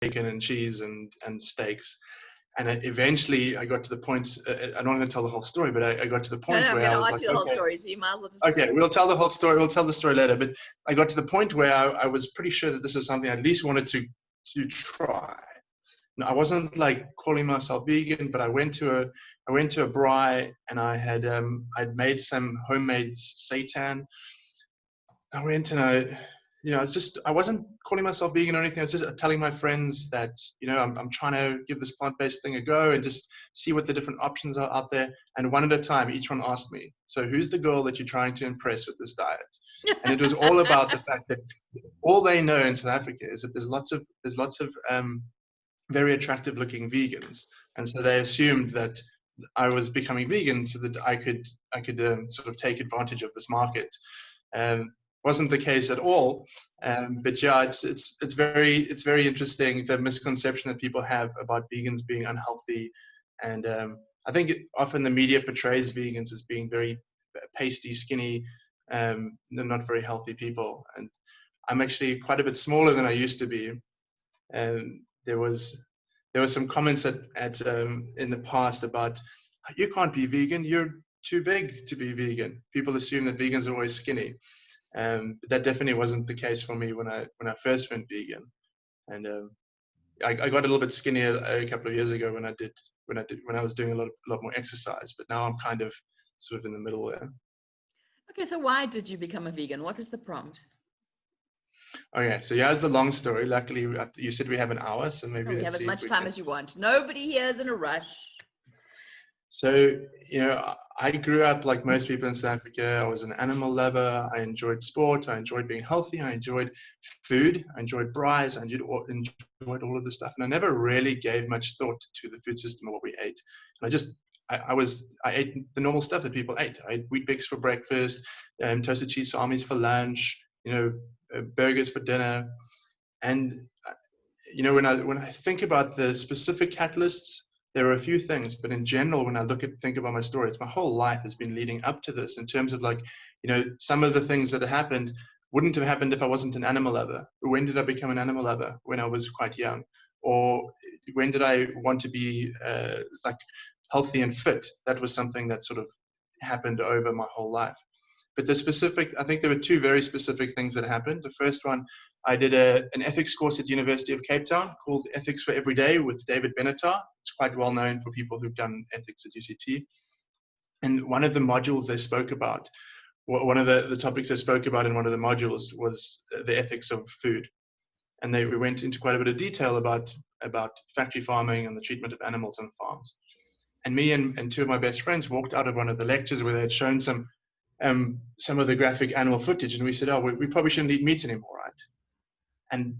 bacon and cheese and steaks. And eventually I got to the point, I'm not going to tell the whole story, but I got to the point I'm where going I to was ask like, you the whole okay, story, so you might as well just... okay, we'll tell the whole story. We'll tell the story later. But I got to the point where I was pretty sure that this was something I at least wanted to try. And I wasn't like calling myself vegan, but I went to a braai, and I'd made some homemade seitan. I went and I wasn't calling myself vegan or anything. I was just telling my friends that, I'm trying to give this plant-based thing a go and just see what the different options are out there. And one at a time, each one asked me, so who's the girl that you're trying to impress with this diet? And it was all about the fact that all they know in South Africa is that there's lots of very attractive looking vegans. And so they assumed that I was becoming vegan so that I could sort of take advantage of this market. Wasn't the case at all, but yeah, it's very interesting, the misconception that people have about vegans being unhealthy, and I think often the media portrays vegans as being very pasty, skinny, they're not very healthy people. And I'm actually quite a bit smaller than I used to be. And there was some comments in the past about, you can't be vegan, you're too big to be vegan. People assume that vegans are always skinny. But that definitely wasn't the case for me when I first went vegan. And I got a little bit skinnier a couple of years ago when I was doing a lot more exercise. But now I'm kind of sort of in the middle there. Okay, so why did you become a vegan? What was the prompt? Okay, so here's the long story. Luckily, you said we have an hour, so maybe we have as much time as you want. Nobody here is in a rush. So, I grew up like most people in South Africa. I was an animal lover. I enjoyed sport. I enjoyed being healthy. I enjoyed food. I enjoyed braais. I enjoyed all of this stuff. And I never really gave much thought to the food system or what we ate. And I ate the normal stuff that people ate. I ate Wheat Bix for breakfast, toasted cheese salamis for lunch, burgers for dinner. And, when I think about the specific catalysts, there are a few things, but in general, when I think about my story, my whole life has been leading up to this in terms of some of the things that have happened wouldn't have happened if I wasn't an animal lover. When did I become an animal lover? When I was quite young. Or when did I want to be healthy and fit? That was something that sort of happened over my whole life. But I think there were two very specific things that happened. The first one, I did an ethics course at the University of Cape Town called Ethics for Every Day with David Benatar. It's quite well known for people who've done ethics at UCT. And one of the modules they spoke about, one of the topics they spoke about in one of the modules was the ethics of food. And we went into quite a bit of detail about factory farming and the treatment of animals on farms. And me and two of my best friends walked out of one of the lectures where they had shown some of the graphic animal footage, and we said, oh, we probably shouldn't eat meat anymore, right? And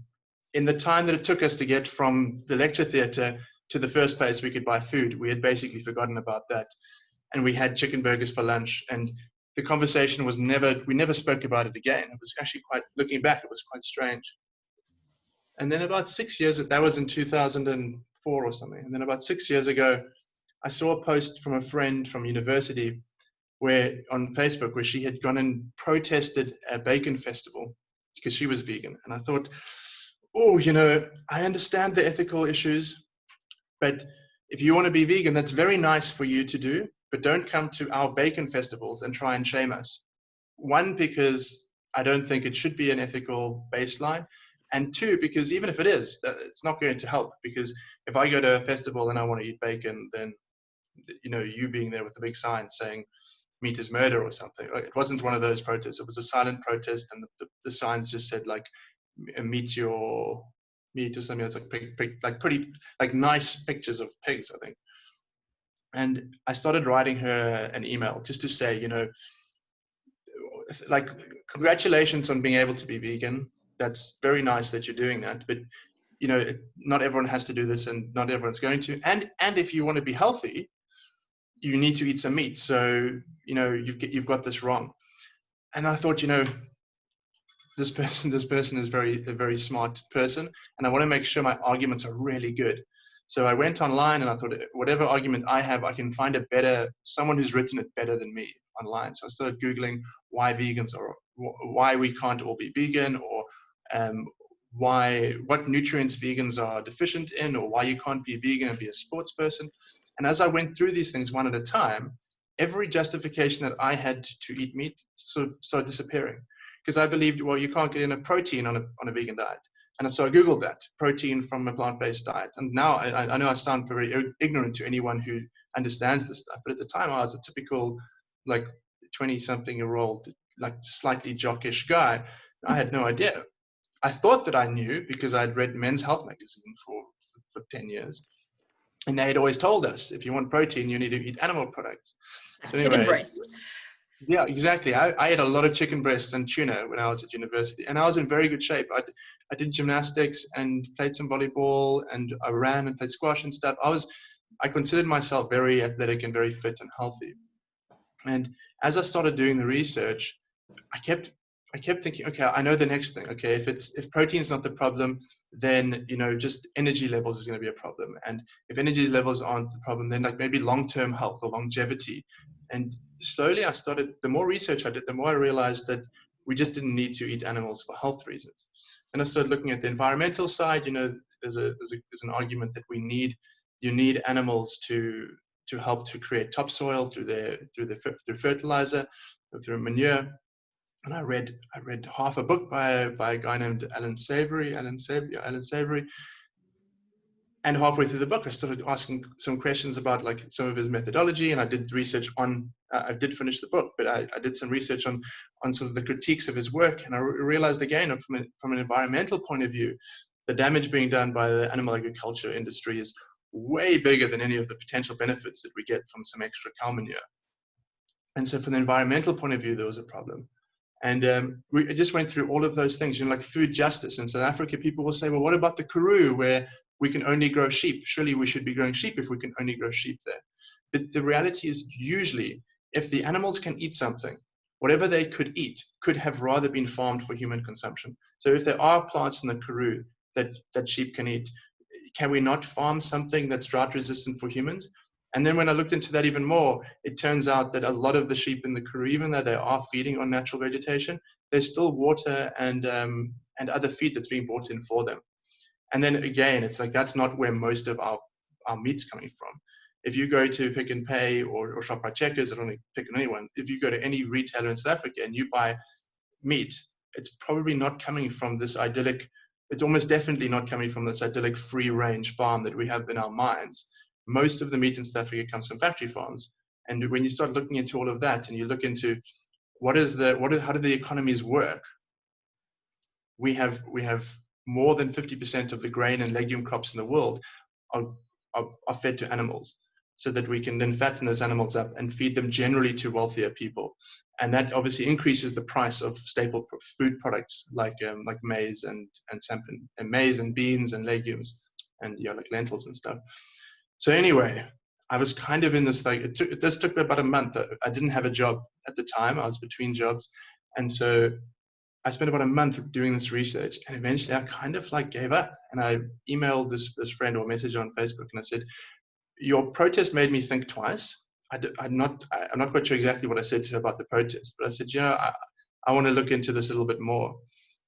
in the time that it took us to get from the lecture theatre to the first place we could buy food, we had basically forgotten about that. And we had chicken burgers for lunch, and the conversation was we never spoke about it again. It was actually looking back, it was quite strange. And then about 6 years, that was in 2004 or something. And then about 6 years ago, I saw a post from a friend from university on Facebook where she had gone and protested a bacon festival because she was vegan. And I thought, I understand the ethical issues, but if you want to be vegan, that's very nice for you to do, but don't come to our bacon festivals and try and shame us. One, because I don't think it should be an ethical baseline. And two, because even if it is, it's not going to help, because if I go to a festival and I want to eat bacon, then, you being there with the big sign saying, meat is murder or something. It wasn't one of those protests. It was a silent protest, and the signs just said meet your meat or something. It's pretty nice pictures of pigs, I think. And I started writing her an email just to say, congratulations on being able to be vegan. That's very nice that you're doing that, but not everyone has to do this, and not everyone's going to. And if you want to be healthy, you need to eat some meat. So, you've got this wrong. And I thought, this person is a very smart person, and I want to make sure my arguments are really good. So I went online and I thought, whatever argument I have, I can find someone who's written it better than me online. So I started Googling why we can't all be vegan, or what nutrients vegans are deficient in, or why you can't be vegan and be a sports person. And as I went through these things one at a time, every justification that I had to eat meat sort of started disappearing, because I believed, well, you can't get enough protein on a vegan diet. And so I Googled that, protein from a plant-based diet. And now I know I sound very ignorant to anyone who understands this stuff, but at the time I was a typical, like, 20-something-year-old, like, slightly jockish guy. I had no idea. I thought that I knew because I'd read Men's Health magazine for 10 years. And they had always told us, if you want protein, you need to eat animal products. So anyway, chicken breast. Yeah, exactly. I ate a lot of chicken breasts and tuna when I was at university, and I was in very good shape. I did gymnastics and played some volleyball, and I ran and played squash and stuff. I considered myself very athletic and very fit and healthy. And as I started doing the research, I kept thinking, okay, I know the next thing. Okay, if protein is not the problem, then just energy levels is going to be a problem. And if energy levels aren't the problem, then like maybe long-term health or longevity. And slowly the more research I did, the more I realized that we just didn't need to eat animals for health reasons. And I started looking at the environmental side. There's an argument that you need animals to help to create topsoil through fertilizer, through manure. And I read half a book by a guy named Alan Savory. And halfway through the book, I started asking some questions about like some of his methodology, and I did research on. I did finish the book, but I did some research on sort of the critiques of his work, and I realized again from an environmental point of view, the damage being done by the animal agriculture industry is way bigger than any of the potential benefits that we get from some extra cow manure. And so, from the environmental point of view, there was a problem. And we just went through all of those things, like food justice. In South Africa, people will say, well, what about the Karoo where we can only grow sheep? Surely we should be growing sheep if we can only grow sheep there. But the reality is usually if the animals can eat something, whatever they could eat could have rather been farmed for human consumption. So if there are plants in the Karoo that sheep can eat, can we not farm something that's drought resistant for humans? And then when I looked into that even more, it turns out that a lot of the sheep in the Karoo, even though they are feeding on natural vegetation, there's still water and other feed that's being brought in for them. And then again, it's like that's not where most of our meat's coming from. If you go to Pick and Pay or ShopRite Checkers, I don't pick on anyone. If you go to any retailer in South Africa and you buy meat, it's probably not coming from this idyllic. It's almost definitely not coming from this idyllic free-range farm that we have in our minds. Most of the meat in South Africa comes from factory farms. And when you start looking into all of that and you look into how do the economies work, we have more than 50% of the grain and legume crops in the world are fed to animals, so that we can then fatten those animals up and feed them generally to wealthier people. And that obviously increases the price of staple food products like maize and maize and beans and legumes and like lentils and stuff. So anyway, I was kind of in this like this took me about a month. I didn't have a job at the time. I was between jobs, and so I spent about a month doing this research, and eventually I kind of like gave up. And I emailed this friend or message on Facebook, and I said, "Your protest made me think twice." I'm not quite sure exactly what I said to her about the protest, but I said, I want to look into this a little bit more.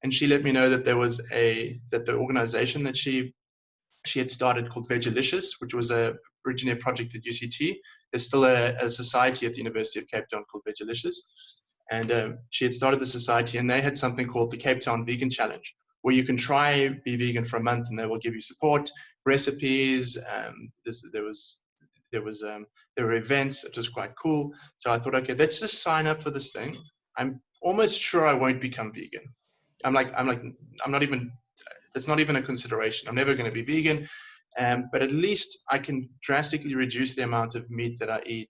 And she let me know that that the organization that she had started called Vegalicious, which was originally a project at UCT. There's still a society at the University of Cape Town called Vegalicious. And she had started the society, and they had something called the Cape Town Vegan Challenge, where you can try be vegan for a month, and they will give you support, recipes. There were events. It was quite cool. So I thought, okay, let's just sign up for this thing. I'm almost sure I won't become vegan. I'm not even. That's not even a consideration. I'm never going to be vegan, but at least I can drastically reduce the amount of meat that I eat,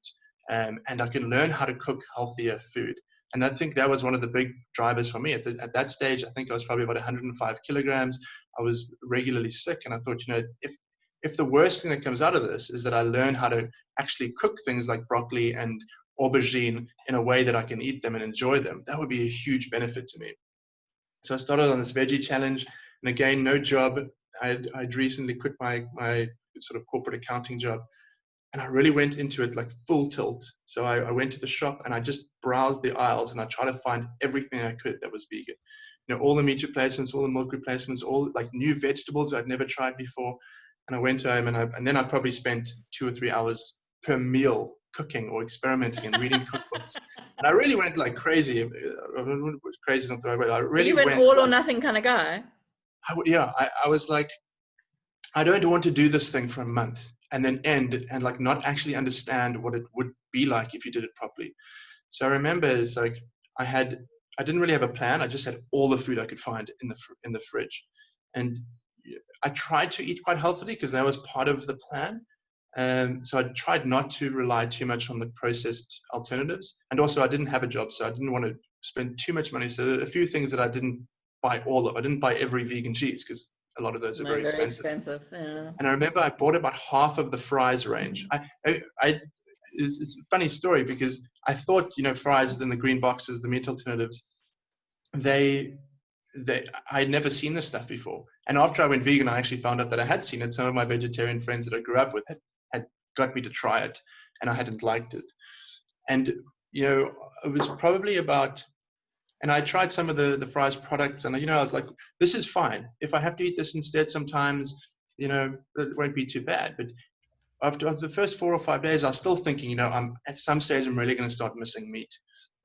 and I can learn how to cook healthier food. And I think that was one of the big drivers for me. At that stage, I think I was probably about 105 kilograms. I was regularly sick, and I thought, if the worst thing that comes out of this is that I learn how to actually cook things like broccoli and aubergine in a way that I can eat them and enjoy them, that would be a huge benefit to me. So I started on this veggie challenge. And again, no job. I'd recently quit my sort of corporate accounting job, and I really went into it like full tilt. So I went to the shop and I just browsed the aisles and I tried to find everything I could that was vegan. all the meat replacements, all the milk replacements, all like new vegetables I'd never tried before. And I went home and then I probably spent 2 or 3 hours per meal cooking or experimenting and reading cookbooks. And I really went like crazy. Crazy is not the right word. I really you an went all or like, nothing kind of guy. I was like, I don't want to do this thing for a month and then end and like not actually understand what it would be like if you did it properly. So I remember it's like I didn't really have a plan. I just had all the food I could find in the fridge, and I tried to eat quite healthily because that was part of the plan. So I tried not to rely too much on the processed alternatives, and also I didn't have a job, so I didn't want to spend too much money. So there are a few things that I didn't buy all of. I didn't buy every vegan cheese because a lot of those are very expensive. Yeah. And I remember I bought about half of the fries range. It's a funny story because I thought, fries in the green boxes, the meat alternatives, I'd never seen this stuff before. And after I went vegan, I actually found out that I had seen it. Some of my vegetarian friends that I grew up with had got me to try it, and I hadn't liked it. And, it was probably about, and I tried some of the fries products, and, I was like, this is fine. If I have to eat this instead sometimes, it won't be too bad. But after the first 4 or 5 days, I was still thinking, I'm at some stage, I'm really going to start missing meat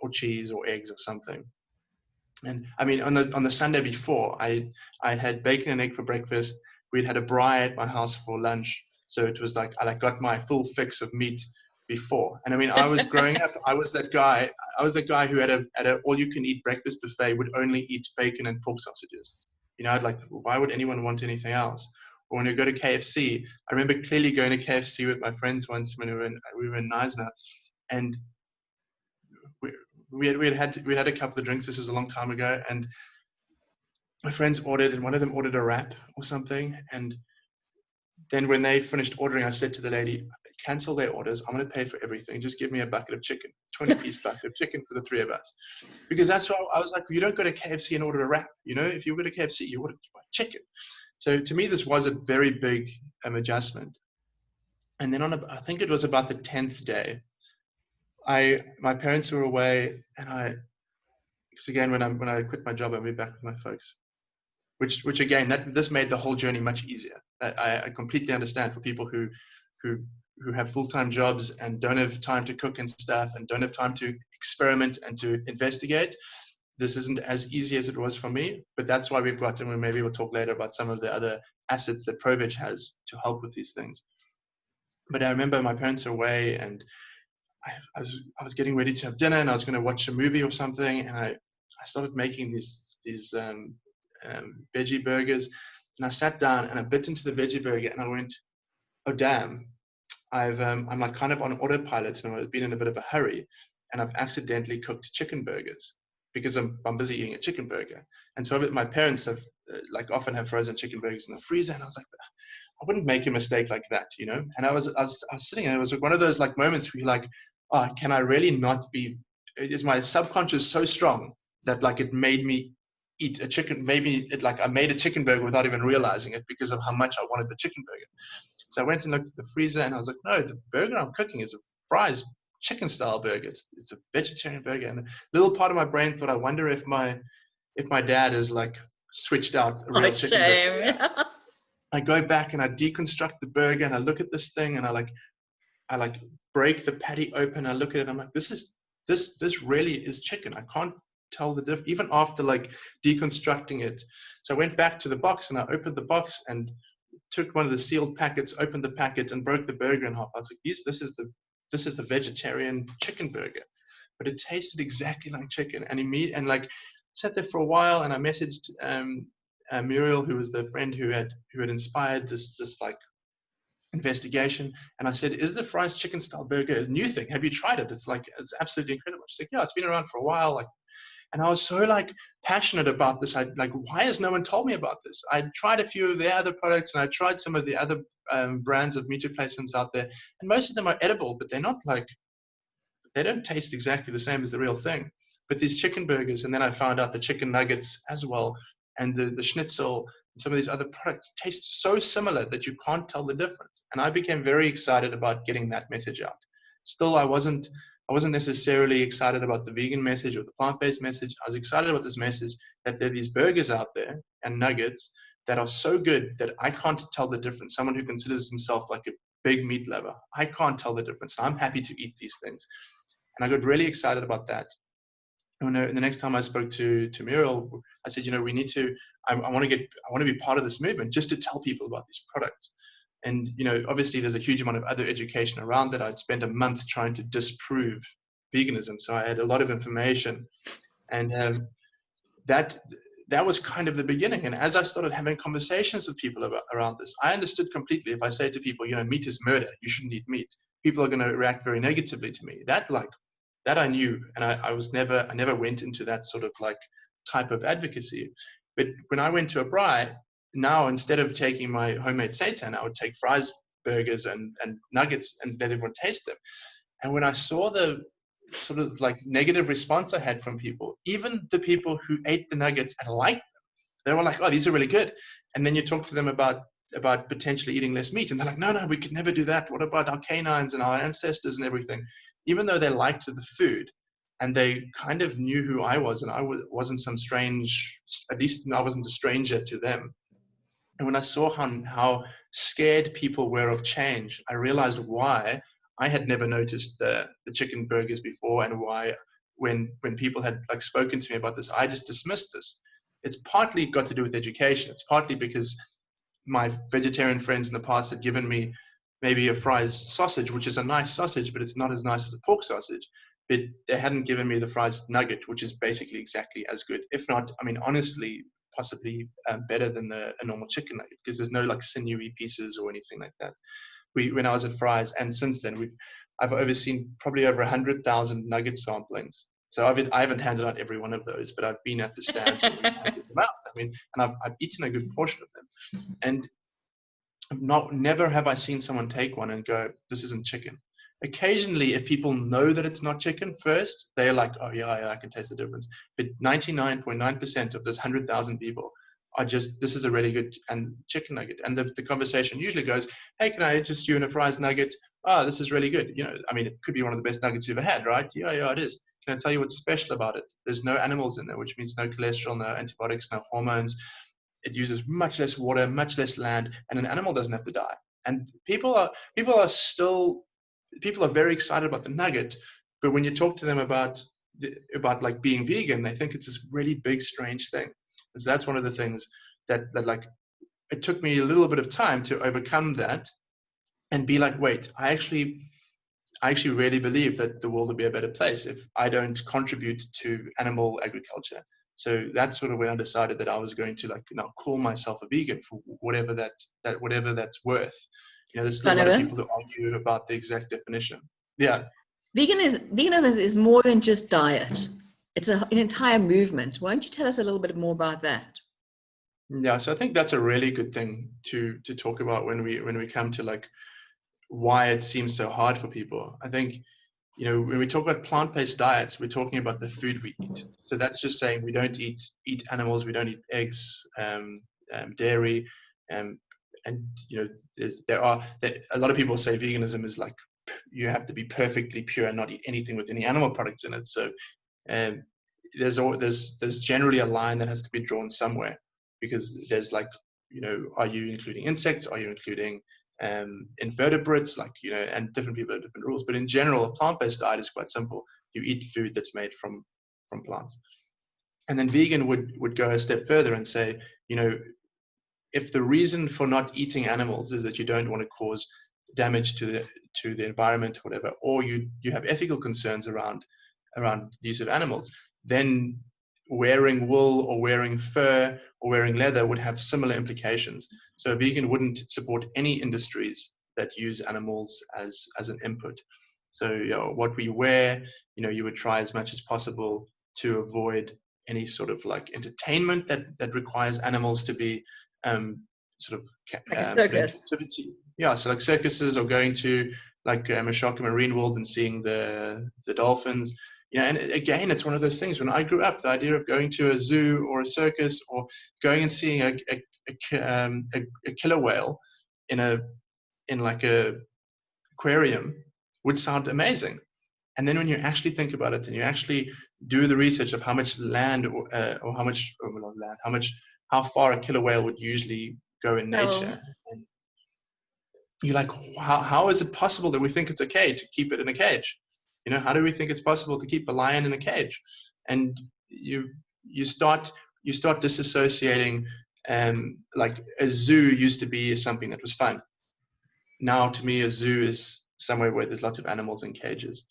or cheese or eggs or something. And I mean, on the Sunday before, I had bacon and egg for breakfast. We'd had a braai at my house for lunch. So it was like, I got my full fix of meat before. And I mean, I was growing up, I was that guy who at a all-you-can-eat breakfast buffet would only eat bacon and pork sausages. I'd like, why would anyone want anything else? Or when we go to KFC, I remember clearly going to KFC with my friends once when we were in Neisner, and we had a couple of drinks. This was a long time ago, and my friends ordered, and one of them ordered a wrap or something. And then when they finished ordering, I said to the lady, cancel their orders. I'm going to pay for everything. Just give me a bucket of chicken, 20-piece bucket of chicken for the 3 of us. Because that's what I was like, you don't go to KFC and order a wrap. If you go to KFC, you order chicken. So to me, this was a very big adjustment. And then I think it was about the 10th day, my parents were away, and because again, when I quit my job, I moved back with my folks, which again, this made the whole journey much easier. I completely understand for people who have full-time jobs and don't have time to cook and stuff and don't have time to experiment and to investigate. This isn't as easy as it was for me, but that's why we've got, and maybe we'll talk later about some of the other assets that ProVeg has to help with these things. But I remember my parents were away, and I was getting ready to have dinner, and I was going to watch a movie or something, and I started making these veggie burgers, and I sat down and I bit into the veggie burger, and I went, oh damn, I'm like kind of on autopilot, and I've been in a bit of a hurry, and I've accidentally cooked chicken burgers because I'm busy eating a chicken burger. And so my parents have often have frozen chicken burgers in the freezer, and I was like, I wouldn't make a mistake like that, And I was sitting there. It was one of those like moments where you're like, oh, can I really not be? Is my subconscious so strong that like it made me eat a chicken? Maybe I made a chicken burger without even realizing it because of how much I wanted the chicken burger. So I went and looked at the freezer, and I was like, no, the burger I'm cooking is a fries chicken style burger. It's a vegetarian burger. And a little part of my brain thought, I wonder if my dad is like switched out a real chicken burger. I go back and I deconstruct the burger, and I look at this thing, and I break the patty open. I look at it. I'm like, this really is chicken. I can't tell the difference even after like deconstructing it. So I went back to the box, and I opened the box and took one of the sealed packets, opened the packet, and broke the burger in half. I was like, yes, this is the vegetarian chicken burger, but it tasted exactly like chicken. And like sat there for a while, and I messaged Muriel, who was the friend who had inspired this like investigation, and I said, is the fries chicken style burger a new thing? Have you tried it? It's absolutely incredible. She's like, yeah, it's been around for a while. Like, and I was so like passionate about this. Why has no one told me about this? I tried a few of their other products, and I tried some of the other brands of meat replacements out there, and most of them are edible, but they're not they don't taste exactly the same as the real thing. But these chicken burgers, and then I found out the chicken nuggets as well, and the schnitzel, and some of these other products taste so similar that you can't tell the difference. And I became very excited about getting that message out. Still, I wasn't I wasn't necessarily excited about the vegan message or the plant-based message. I was excited about this message that there are these burgers out there and nuggets that are so good that I can't tell the difference. Someone who considers himself like a big meat lover, I can't tell the difference. I'm happy to eat these things. And I got really excited about that. And the next time I spoke to Muriel, I said, we need to, I want to be part of this movement just to tell people about these products. And, obviously there's a huge amount of other education around that. I'd spent a month trying to disprove veganism. So I had a lot of information, and that was kind of the beginning. And as I started having conversations with people around this, I understood completely. If I say to people, meat is murder, you shouldn't eat meat, people are going to react very negatively to me. That I knew, and I never went into that sort of like type of advocacy. But when I went to a braai, now instead of taking my homemade seitan, I would take fries, burgers, and nuggets and let everyone taste them. And when I saw the sort of like negative response I had from people, even the people who ate the nuggets and liked them, they were like, oh, these are really good. And then you talk to them about potentially eating less meat, and they're like, no, we could never do that. What about our canines and our ancestors and everything? Even though they liked the food and they kind of knew who I was, and I wasn't some strange, at least I wasn't a stranger to them. And when I saw how scared people were of change, I realized why I had never noticed the chicken burgers before, and why when people had like spoken to me about this, I just dismissed this. It's partly got to do with education. It's partly because my vegetarian friends in the past had given me maybe a fries sausage, which is a nice sausage, but it's not as nice as a pork sausage. But they hadn't given me the fries nugget, which is basically exactly as good. If not, honestly, possibly better than a normal chicken nugget, because there's no like sinewy pieces or anything like that. When I was at Fry's, and since then I've overseen probably over 100,000 nugget samplings. So I haven't handed out every one of those, but I've been at the stands where we've handed them out. And I've eaten a good portion of them, and never have I seen someone take one and go, this isn't chicken. Occasionally, if people know that it's not chicken first, they're like, oh yeah, I can taste the difference. But 99.9% of this 100,000 people are just, this is a really good chicken nugget. And the conversation usually goes, hey, can I interest you in a fries nugget? Oh, this is really good. It could be one of the best nuggets you've ever had, right? Yeah, it is. Can I tell you what's special about it? There's no animals in there, which means no cholesterol, no antibiotics, no hormones. It uses much less water, much less land, and an animal doesn't have to die. And people are very excited about the nugget, but when you talk to them about like being vegan, they think it's this really big, strange thing. So that's one of the things that like, it took me a little bit of time to overcome that and be like, wait, I actually really believe that the world will be a better place if I don't contribute to animal agriculture. So that's sort of when I decided that I was going to call myself a vegan for whatever that's worth. There's still a lot of people that argue about the exact definition. Yeah. Veganism is more than just diet. It's an entire movement. Why don't you tell us a little bit more about that? Yeah, so I think that's a really good thing to talk about when we come to like why it seems so hard for people. I think, when we talk about plant-based diets, we're talking about the food we eat. So that's just saying we don't eat animals, we don't eat eggs, dairy, and there are a lot of people say veganism is like you have to be perfectly pure and not eat anything with any animal products in it. So there's generally a line that has to be drawn somewhere, because there's like, are you including insects? Are you including invertebrates? And different people have different rules. But in general, a plant-based diet is quite simple. You eat food that's made from plants. And then vegan would go a step further and say, if the reason for not eating animals is that you don't want to cause damage to the environment or whatever, or you have ethical concerns around the use of animals, then wearing wool or wearing fur or wearing leather would have similar implications. So a vegan wouldn't support any industries that use animals as an input. So what we wear, you would try as much as possible to avoid any sort of like entertainment that requires animals to be sort of like a circus. Yeah, so like circuses, or going to like Mashaka Marine World and seeing the dolphins. And again, it's one of those things. When I grew up, the idea of going to a zoo or a circus or going and seeing a killer whale in like a aquarium would sound amazing. And then when you actually think about it and you actually do the research of how much land or how much, or not land, how far a killer whale would usually go in nature, and you're like, how is it possible that we think it's okay to keep it in a cage? You know, how do we think it's possible to keep a lion in a cage? And you start disassociating, like a zoo used to be something that was fun. Now to me, a zoo is somewhere where there's lots of animals in cages.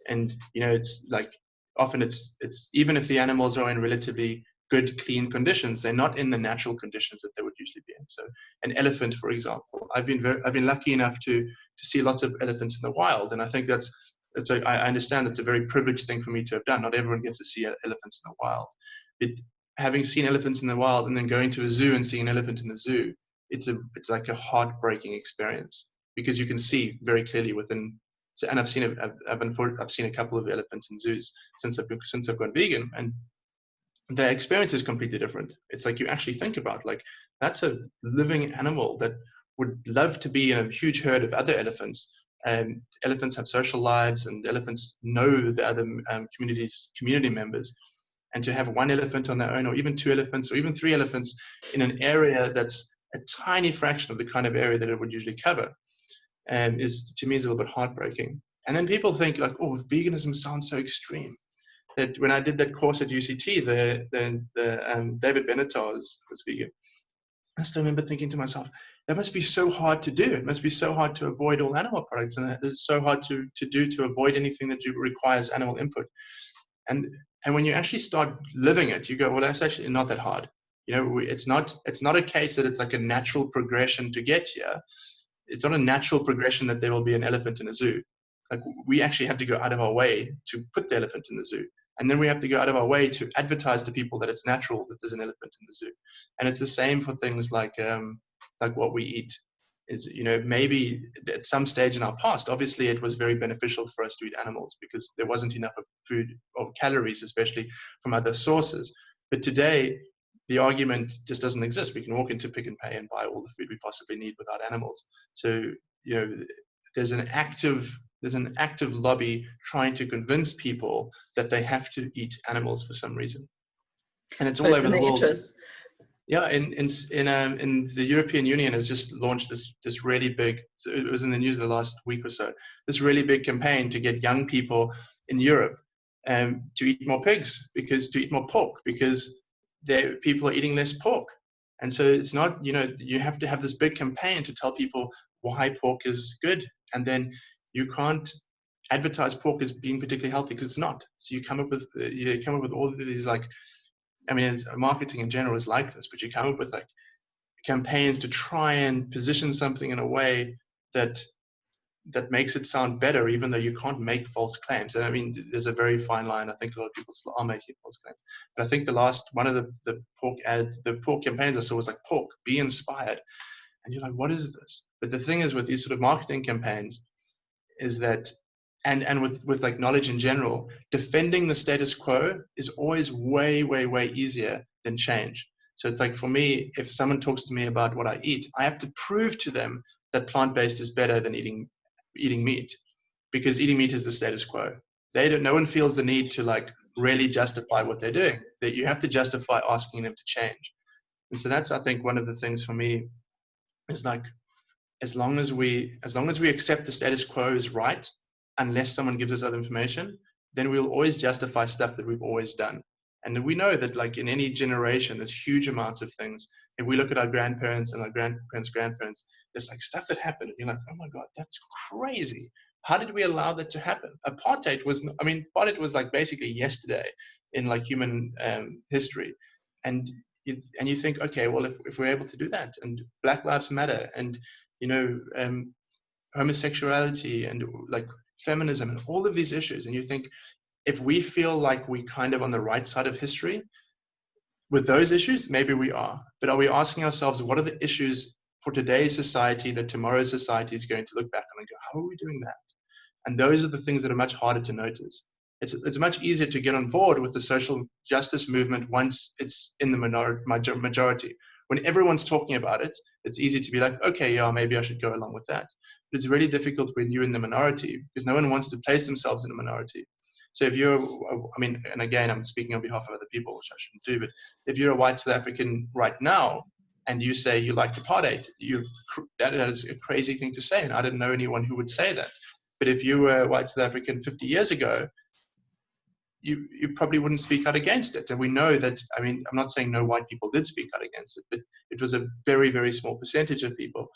And, you know, it's like, often it's even if the animals are in relatively good, clean conditions, they're not in the natural conditions that they would usually be in. So an elephant, for example, I've been lucky enough to see lots of elephants in the wild. And I think I understand that's a very privileged thing for me to have done. Not everyone gets to see elephants in the wild. But having seen elephants in the wild and then going to a zoo and seeing an elephant in the zoo, it's like a heartbreaking experience, because you can see very clearly within. And I've seen a couple of elephants in zoos since I've gone vegan, and the experience is completely different. It's like you actually think about, like, that's a living animal that would love to be in a huge herd of other elephants. And elephants have social lives, and elephants know the other community members. And to have one elephant on their own, or even two elephants, or even three elephants in an area that's a tiny fraction of the kind of area that it would usually cover, is, to me, is a little bit heartbreaking. And then people think like, oh, veganism sounds so extreme. That when I did that course at UCT, David Benatar was vegan. I still remember thinking to myself, that must be so hard to do. It must be so hard to avoid all animal products, and it's so hard to do to avoid anything that requires animal input. And when you actually start living it, you go, well, that's actually not that hard. You know, it's not a case that it's like a natural progression to get here. It's not a natural progression that there will be an elephant in a zoo. Like, we actually have to go out of our way to put the elephant in the zoo. And then we have to go out of our way to advertise to people that it's natural that there's an elephant in the zoo. And it's the same for things like what we eat. Is, you know, maybe at some stage in our past, obviously it was very beneficial for us to eat animals because there wasn't enough of food or calories, especially from other sources. But today, the argument just doesn't exist. We can walk into Pick and Pay and buy all the food we possibly need without animals. So, you know, there's an active lobby trying to convince people that they have to eat animals for some reason, and it's all over the world. Yeah, in the European Union has just launched this really big. It was in the news the last week or so. This really big campaign to get young people in Europe to eat more to eat more pork, because people are eating less pork. And so it's not, you know, you have to have this big campaign to tell people why pork is good, and then you can't advertise pork as being particularly healthy because it's not. So you come up with all of these, like, I mean, marketing in general is like this, but you come up with like campaigns to try and position something in a way that makes it sound better, even though you can't make false claims. And I mean, there's a very fine line. I think a lot of people still are making false claims. But I think one of the pork campaigns I saw was like, pork, be inspired. And you're like, what is this? But the thing is with these sort of marketing campaigns is that, and with like knowledge in general, defending the status quo is always way, way, way easier than change. So it's like, for me, if someone talks to me about what I eat, I have to prove to them that plant-based is better than eating meat, because eating meat is the status quo. No one feels the need to like really justify what they're doing. That you have to justify asking them to change. And so that's, I think, one of the things for me is like, as long as we accept the status quo is right, unless someone gives us other information, then we'll always justify stuff that we've always done. And we know that, like, in any generation, there's huge amounts of things. If we look at our grandparents and our grandparents, there's like stuff that happened. And you're like, oh my God, that's crazy. How did we allow that to happen? Apartheid was like basically yesterday in like human history. And you think, okay, well, if we're able to do that, and Black Lives Matter, and, you know, homosexuality, and like feminism, and all of these issues, and you think, if we feel like we kind of on the right side of history with those issues, maybe we are. But are we asking ourselves, what are the issues for today's society that tomorrow's society is going to look back on and go, how are we doing that? And those are the things that are much harder to notice. It's much easier to get on board with the social justice movement once it's in the majority. when everyone's talking about it, it's easy to be like, okay, yeah, maybe I should go along with that. But it's really difficult when you're in the minority, because no one wants to place themselves in a minority. So if you're, I mean, and again, I'm speaking on behalf of other people, which I shouldn't do, but if you're a white South African right now, and you say you like apartheid, that is a crazy thing to say, and I didn't know anyone who would say that. But if you were a white South African 50 years ago, you probably wouldn't speak out against it. And we know that, I mean, I'm not saying no white people did speak out against it, but it was a very, very small percentage of people.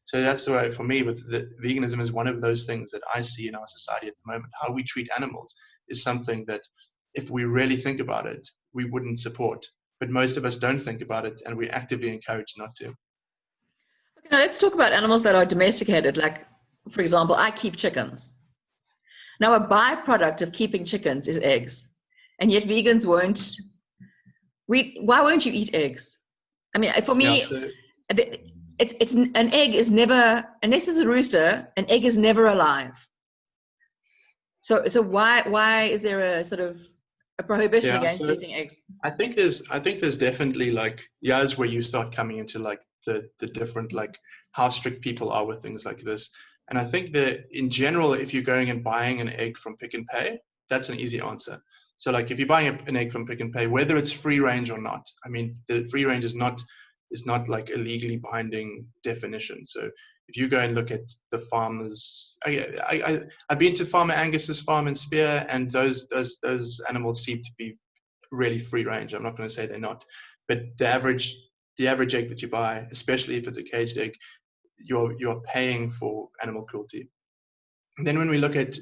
So that's why, for me, with veganism is one of those things that I see in our society at the moment. How we treat animals is something that, if we really think about it, we wouldn't support. But most of us don't think about it, and we actively encourage not to. Okay, now let's talk about animals that are domesticated. Like, for example, I keep chickens. Now, a byproduct of keeping chickens is eggs, and yet vegans won't. Why won't you eat eggs? I mean, for me, it's an egg is never, unless it's a rooster, an egg is never alive. So why is there a sort of a prohibition against eating eggs? I think there's definitely like years where you start coming into like the different, like how strict people are with things like this. And I think that in general, if you're going and buying an egg from Pick and Pay, that's an easy answer. So like if you're buying an egg from Pick and Pay, whether it's free range or not, I mean, the free range is not like a legally binding definition. So if you go and look at the farmers, I've been to Farmer Angus's farm in Spear, and those animals seem to be really free range. I'm not going to say they're not, but the average egg that you buy, especially if it's a caged egg, you're paying for animal cruelty. And then when we look at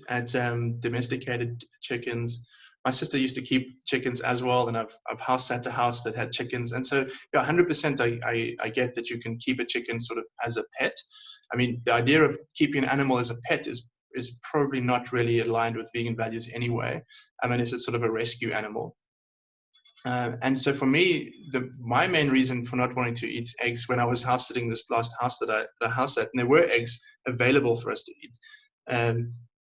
domesticated chickens, my sister used to keep chickens as well, and I've house sat a house that had chickens, and so yeah, 100% I get that you can keep a chicken sort of as a pet. I mean, the idea of keeping an animal as a pet is probably not really aligned with vegan values anyway. I mean, it's sort of a rescue animal. And so for me, my main reason for not wanting to eat eggs when I was house sitting this last house that I house sat, and there were eggs available for us to eat,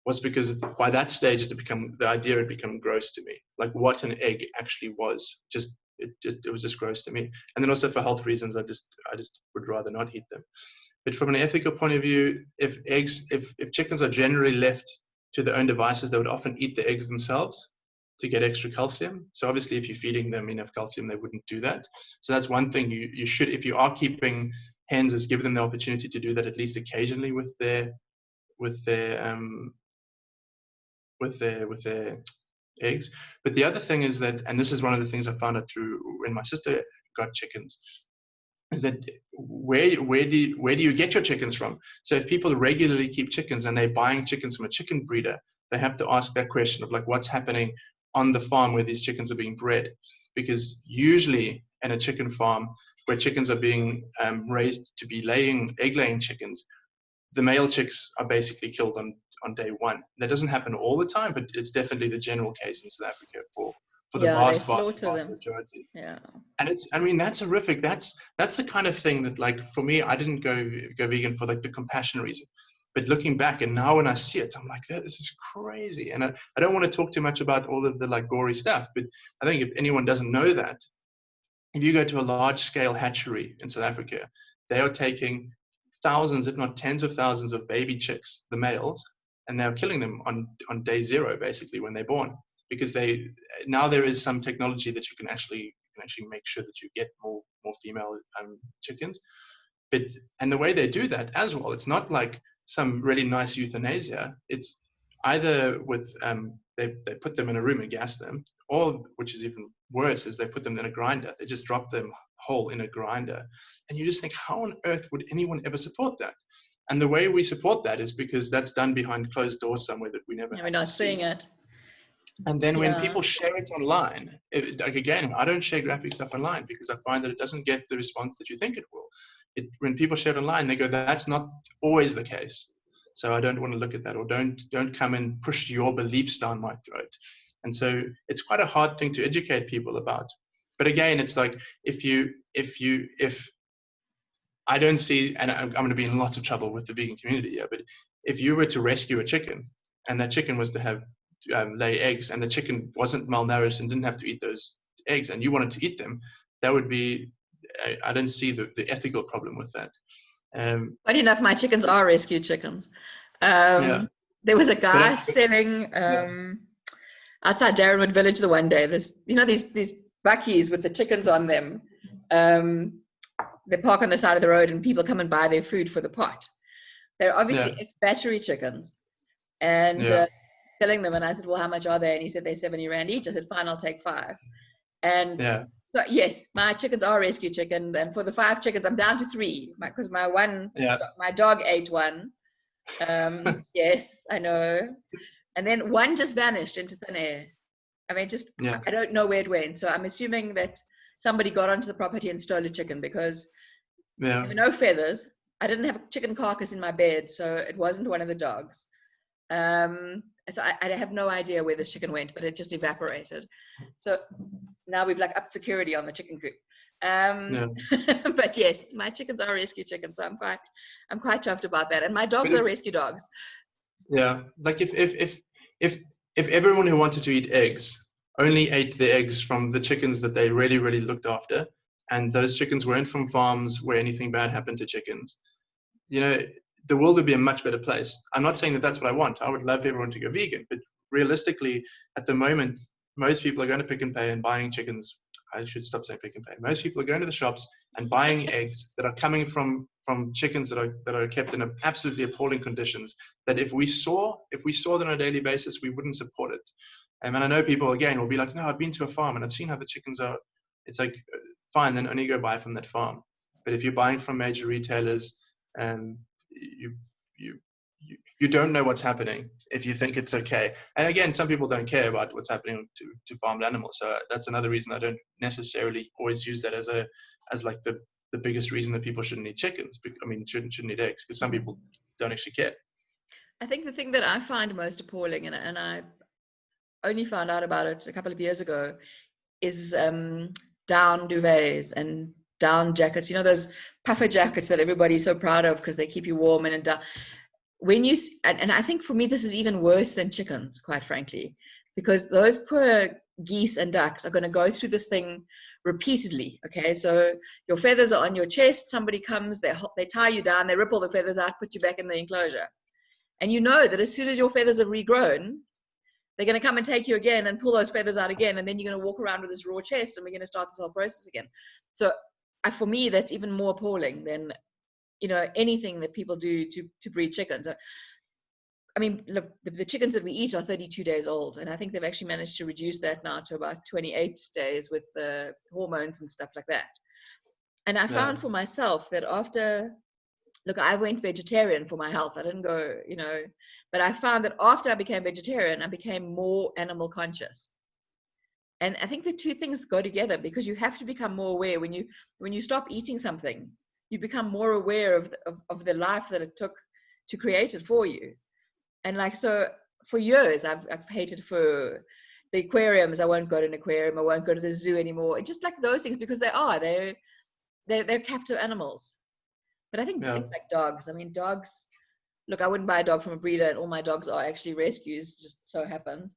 was because by that stage the idea had become gross to me. Like what an egg actually was, it was just gross to me. And then also for health reasons, I just would rather not eat them. But from an ethical point of view, if chickens are generally left to their own devices, they would often eat the eggs themselves to get extra calcium. So obviously if you're feeding them enough calcium, they wouldn't do that. So that's one thing you should, if you are keeping hens, is give them the opportunity to do that at least occasionally with their eggs. But the other thing is that, and this is one of the things I found out through when my sister got chickens, is that where do you get your chickens from? So if people regularly keep chickens and they're buying chickens from a chicken breeder, they have to ask that question of like, what's happening on the farm where these chickens are being bred? Because usually in a chicken farm where chickens are being raised to be egg-laying chickens, the male chicks are basically killed on day one. That doesn't happen all the time, but it's definitely the general case in South Africa for the vast majority. Yeah. And that's horrific. That's the kind of thing that, like, for me, I didn't go vegan for like the compassion reason. But looking back, and now when I see it, I'm like, this is crazy. And I don't want to talk too much about all of the like gory stuff, but I think if anyone doesn't know that, if you go to a large scale hatchery in South Africa, they are taking thousands, if not tens of thousands of baby chicks, the males, and they're killing them on day zero, basically, when they're born. Because now there is some technology that you can actually make sure that you get more female chickens. And the way they do that as well, it's not like some really nice euthanasia. It's either with they put them in a room and gas them, or, which is even worse, is they put them in a grinder. They just drop them whole in a grinder. And you just think, how on earth would anyone ever support that? And the way we support that is because that's done behind closed doors somewhere that we never. We're not seeing it. And then when people share it online, like again, I don't share graphic stuff online because I find that it doesn't get the response that you think it will. When people share it online, they go, that's not always the case. So I don't want to look at that, or don't come and push your beliefs down my throat. And so it's quite a hard thing to educate people about. But again, it's like, if I don't see, and I'm going to be in lots of trouble with the vegan community here, but if you were to rescue a chicken and that chicken was to have lay eggs, and the chicken wasn't malnourished and didn't have to eat those eggs, and you wanted to eat them, that would be I don't see the ethical problem with that. Funny enough, my chickens are rescue chickens. Yeah. There was a guy But selling yeah. outside Darrenwood Village the one day. This, these buckies with the chickens on them. They park on the side of the road, and people come and buy their food for the pot. They're obviously ex-battery chickens, and selling them. And I said, "Well, how much are they?" And he said, "They're 70 rand each." I said, "Fine, I'll take 5." And so, yes, my chickens are rescue chicken, and for the 5 chickens, I'm down to 3 because my dog ate one. Yes, I know. And then one just vanished into thin air. I mean, I don't know where it went. So I'm assuming that somebody got onto the property and stole a chicken, because there were no feathers. I didn't have a chicken carcass in my bed, so it wasn't one of the dogs. So I have no idea where this chicken went, but it just evaporated. So now we've like upped security on the chicken coop. But yes, my chickens are rescue chickens, so I'm quite chuffed about that. And my dogs are rescue dogs. Yeah, like if everyone who wanted to eat eggs only ate the eggs from the chickens that they really, really looked after, and those chickens weren't from farms where anything bad happened to chickens, the world would be a much better place. I'm not saying that that's what I want. I would love everyone to go vegan, but realistically, at the moment, most people are going to Pick and Pay and buying chickens. I should stop saying Pick and Pay. Most people are going to the shops and buying eggs that are coming from chickens that are kept in absolutely appalling conditions. That if we saw that on a daily basis, we wouldn't support it. And I know people again will be like, "No, I've been to a farm and I've seen how the chickens are." It's like, fine, then only go buy from that farm. But if you're buying from major retailers, you don't know what's happening if you think it's okay. And again, some people don't care about what's happening to farmed animals. So that's another reason I don't necessarily always use that as like the biggest reason that people shouldn't eat chickens. I mean, shouldn't eat eggs, because some people don't actually care. I think the thing that I find most appalling, and I only found out about it a couple of years ago, is down duvets and down jackets. Those puffer jackets that everybody's so proud of because they keep you warm and down. And I think for me this is even worse than chickens, quite frankly, because those poor geese and ducks are going to go through this thing repeatedly. Okay, so your feathers are on your chest, somebody comes, they tie you down, they rip all the feathers out, put you back in the enclosure, and you know that as soon as your feathers have regrown, they're going to come and take you again and pull those feathers out again, and then you're going to walk around with this raw chest, and we're going to start this whole process again. So for me, that's even more appalling than anything that people do to breed chickens. I mean, look, the chickens that we eat are 32 days old, and I think they've actually managed to reduce that now to about 28 days with the hormones and stuff like that. And I found for myself that I went vegetarian for my health. I didn't go, but I found that after I became vegetarian, I became more animal conscious. And I think the two things go together, because you have to become more aware when you stop eating something. You become more aware of the life that it took to create it for you. And so for years, I've hated for the aquariums. I won't go to an aquarium. I won't go to the zoo anymore. It's just like those things, because they're captive animals. But I think things like dogs. I mean, dogs. Look, I wouldn't buy a dog from a breeder, and all my dogs are actually rescues. Just so happens.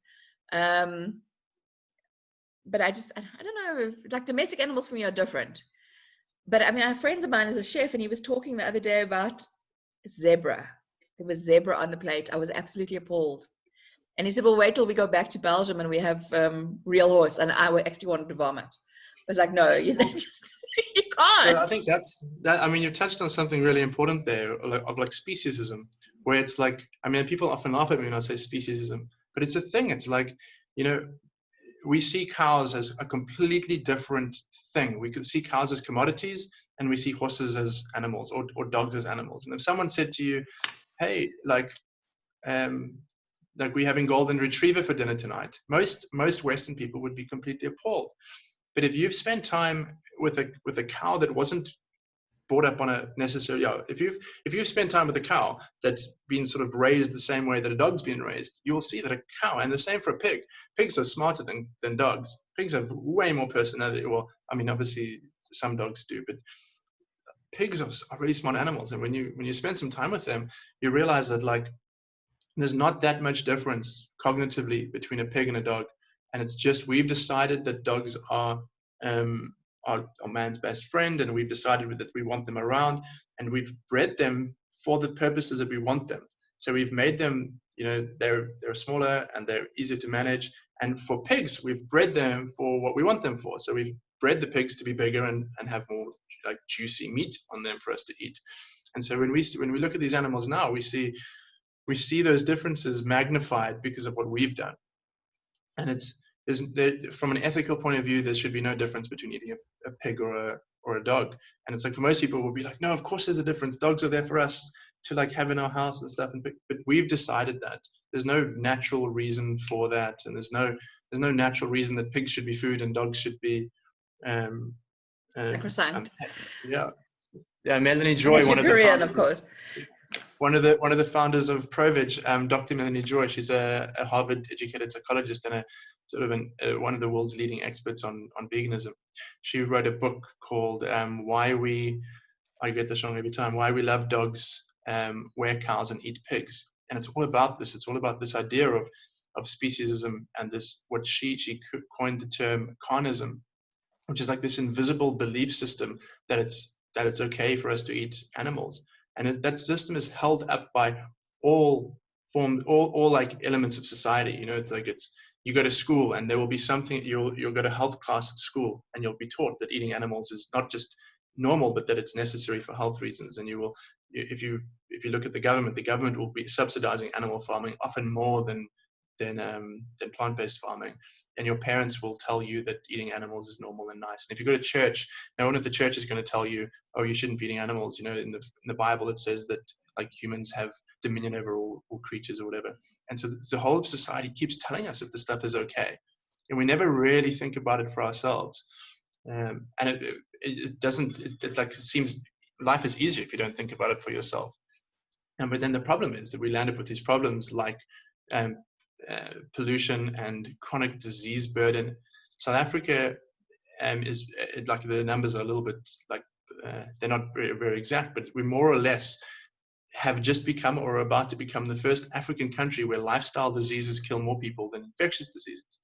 But I don't know. Like domestic animals for me are different. But I mean, friends of mine is a chef, and he was talking the other day about zebra. There was zebra on the plate. I was absolutely appalled. And he said, "Well, wait till we go back to Belgium and we have real horse." And I actually wanted to vomit. I was like, "No, you can't." So I think that. I mean, you've touched on something really important there, of like speciesism, where it's like, I mean, people often laugh at me when I say speciesism, but it's a thing. It's like, we see cows as a completely different thing. We could see cows as commodities, and we see horses as animals, or dogs as animals. And if someone said to you, "Hey, like we're having golden retriever for dinner tonight," most Western people would be completely appalled. But if you've spent time with a cow that wasn't brought up on a necessarily, if you've spent time with a cow that's been sort of raised the same way that a dog's been raised, you will see that a cow, and the same for a pig. Pigs are smarter than dogs. Pigs have way more personality. Well, I mean, obviously some dogs do, but pigs are really smart animals. And when you spend some time with them, you realize that like there's not that much difference cognitively between a pig and a dog. And it's just, we've decided that dogs are man's best friend, and we've decided that we want them around, and we've bred them for the purposes that we want them. So we've made them, they're smaller and they're easier to manage. And for pigs, we've bred them for what we want them for. So we've bred the pigs to be bigger and have more like juicy meat on them for us to eat. And so when we look at these animals now, we see those differences magnified because of what we've done. And from an ethical point of view, there should be no difference between eating a pig or a dog. And it's like, for most people, we'll be like, no, of course there's a difference. Dogs are there for us to like have in our house and stuff. But we've decided that there's no natural reason for that, and there's no natural reason that pigs should be food and dogs should be sacrosanct. Yeah. Melanie Joy, one of the founders, of course. One of the founders of ProVeg, Dr. Melanie Joy, she's a Harvard-educated psychologist and a sort of one of the world's leading experts on veganism. She wrote a book called Why We Love Dogs, Wear Cows, and Eat Pigs. And it's all about this. It's all about this idea of speciesism and this, what she coined the term carnism, which is like this invisible belief system that it's okay for us to eat animals. And that system is held up by all like elements of society. It's like you go to school and there will be something, you'll go to health class at school and you'll be taught that eating animals is not just normal, but that it's necessary for health reasons. And if you look at the government will be subsidizing animal farming often more than plant-based farming, and your parents will tell you that eating animals is normal and nice. And if you go to church, no one at the church is going to tell you, oh, you shouldn't be eating animals. In the Bible it says that like humans have dominion over all creatures or whatever. And so the whole of society keeps telling us that this stuff is okay, and we never really think about it for ourselves. And it doesn't. It seems life is easier if you don't think about it for yourself. But then the problem is that we land up with these problems like pollution and chronic disease burden. South Africa is like, the numbers are a little bit like they're not very, very exact, but we more or less have just become or are about to become the first African country where lifestyle diseases kill more people than infectious diseases.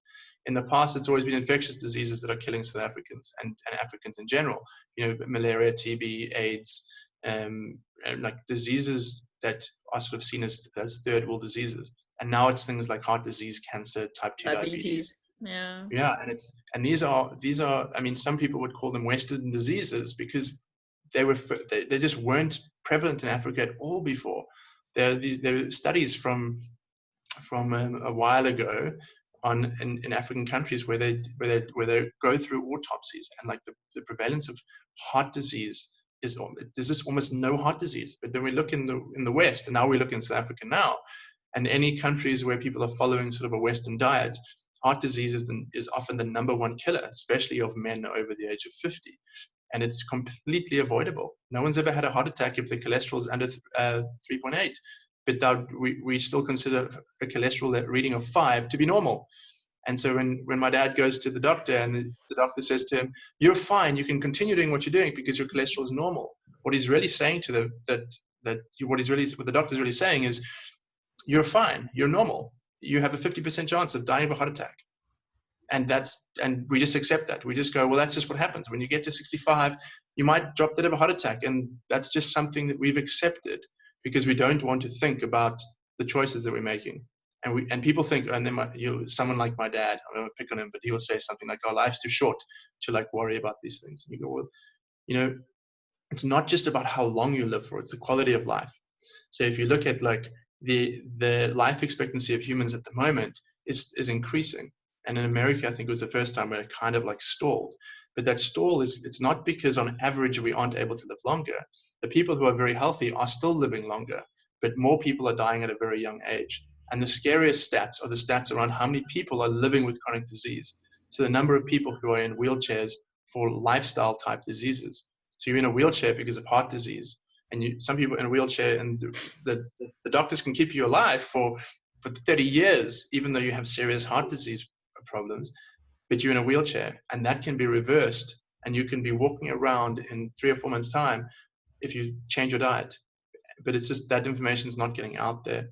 In the past, it's always been infectious diseases that are killing South Africans and Africans in general. Malaria, TB, AIDS, and like diseases that are sort of seen as third world diseases. And now it's things like heart disease, cancer, type 2 diabetes. Yeah, and these are I mean, some people would call them Western diseases because they just weren't prevalent in Africa at all before. There are studies from a while ago in African countries where they go through autopsies, and like the prevalence of heart disease there's just almost no heart disease. But then we look in the West, and now we look in South Africa now, and any countries where people are following sort of a Western diet, heart disease is often the number one killer, especially of men over the age of 50. And it's completely avoidable. No one's ever had a heart attack if the cholesterol is under 3.8. But we still consider a cholesterol reading of 5 to be normal. And so when my dad goes to the doctor and the doctor says to him, "You're fine, you can continue doing what you're doing because your cholesterol is normal," what he's really saying to what the doctor's really saying is, "You're fine, you're normal. You have a 50% chance of dying of a heart attack." And we just accept that. We just go, well, that's just what happens. When you get to 65, you might drop dead of a heart attack. And that's just something that we've accepted because we don't want to think about the choices that we're making. And people think, and then someone like my dad, I don't want to pick on him, but he will say something like, "Oh, life's too short to like worry about these things." And you go, well, it's not just about how long you live for, it's the quality of life. So if you look at like the life expectancy of humans at the moment is increasing. And in America, I think it was the first time where it kind of like stalled. But that stall it's not because on average we aren't able to live longer. The people who are very healthy are still living longer, but more people are dying at a very young age. And the scariest stats are the stats around how many people are living with chronic disease. So the number of people who are in wheelchairs for lifestyle type diseases. So you're in a wheelchair because of heart disease. And some people in a wheelchair, and the doctors can keep you alive for 30 years, even though you have serious heart disease problems, but you're in a wheelchair, and that can be reversed, and you can be walking around in 3 or 4 months' time if you change your diet. But it's just that information is not getting out there.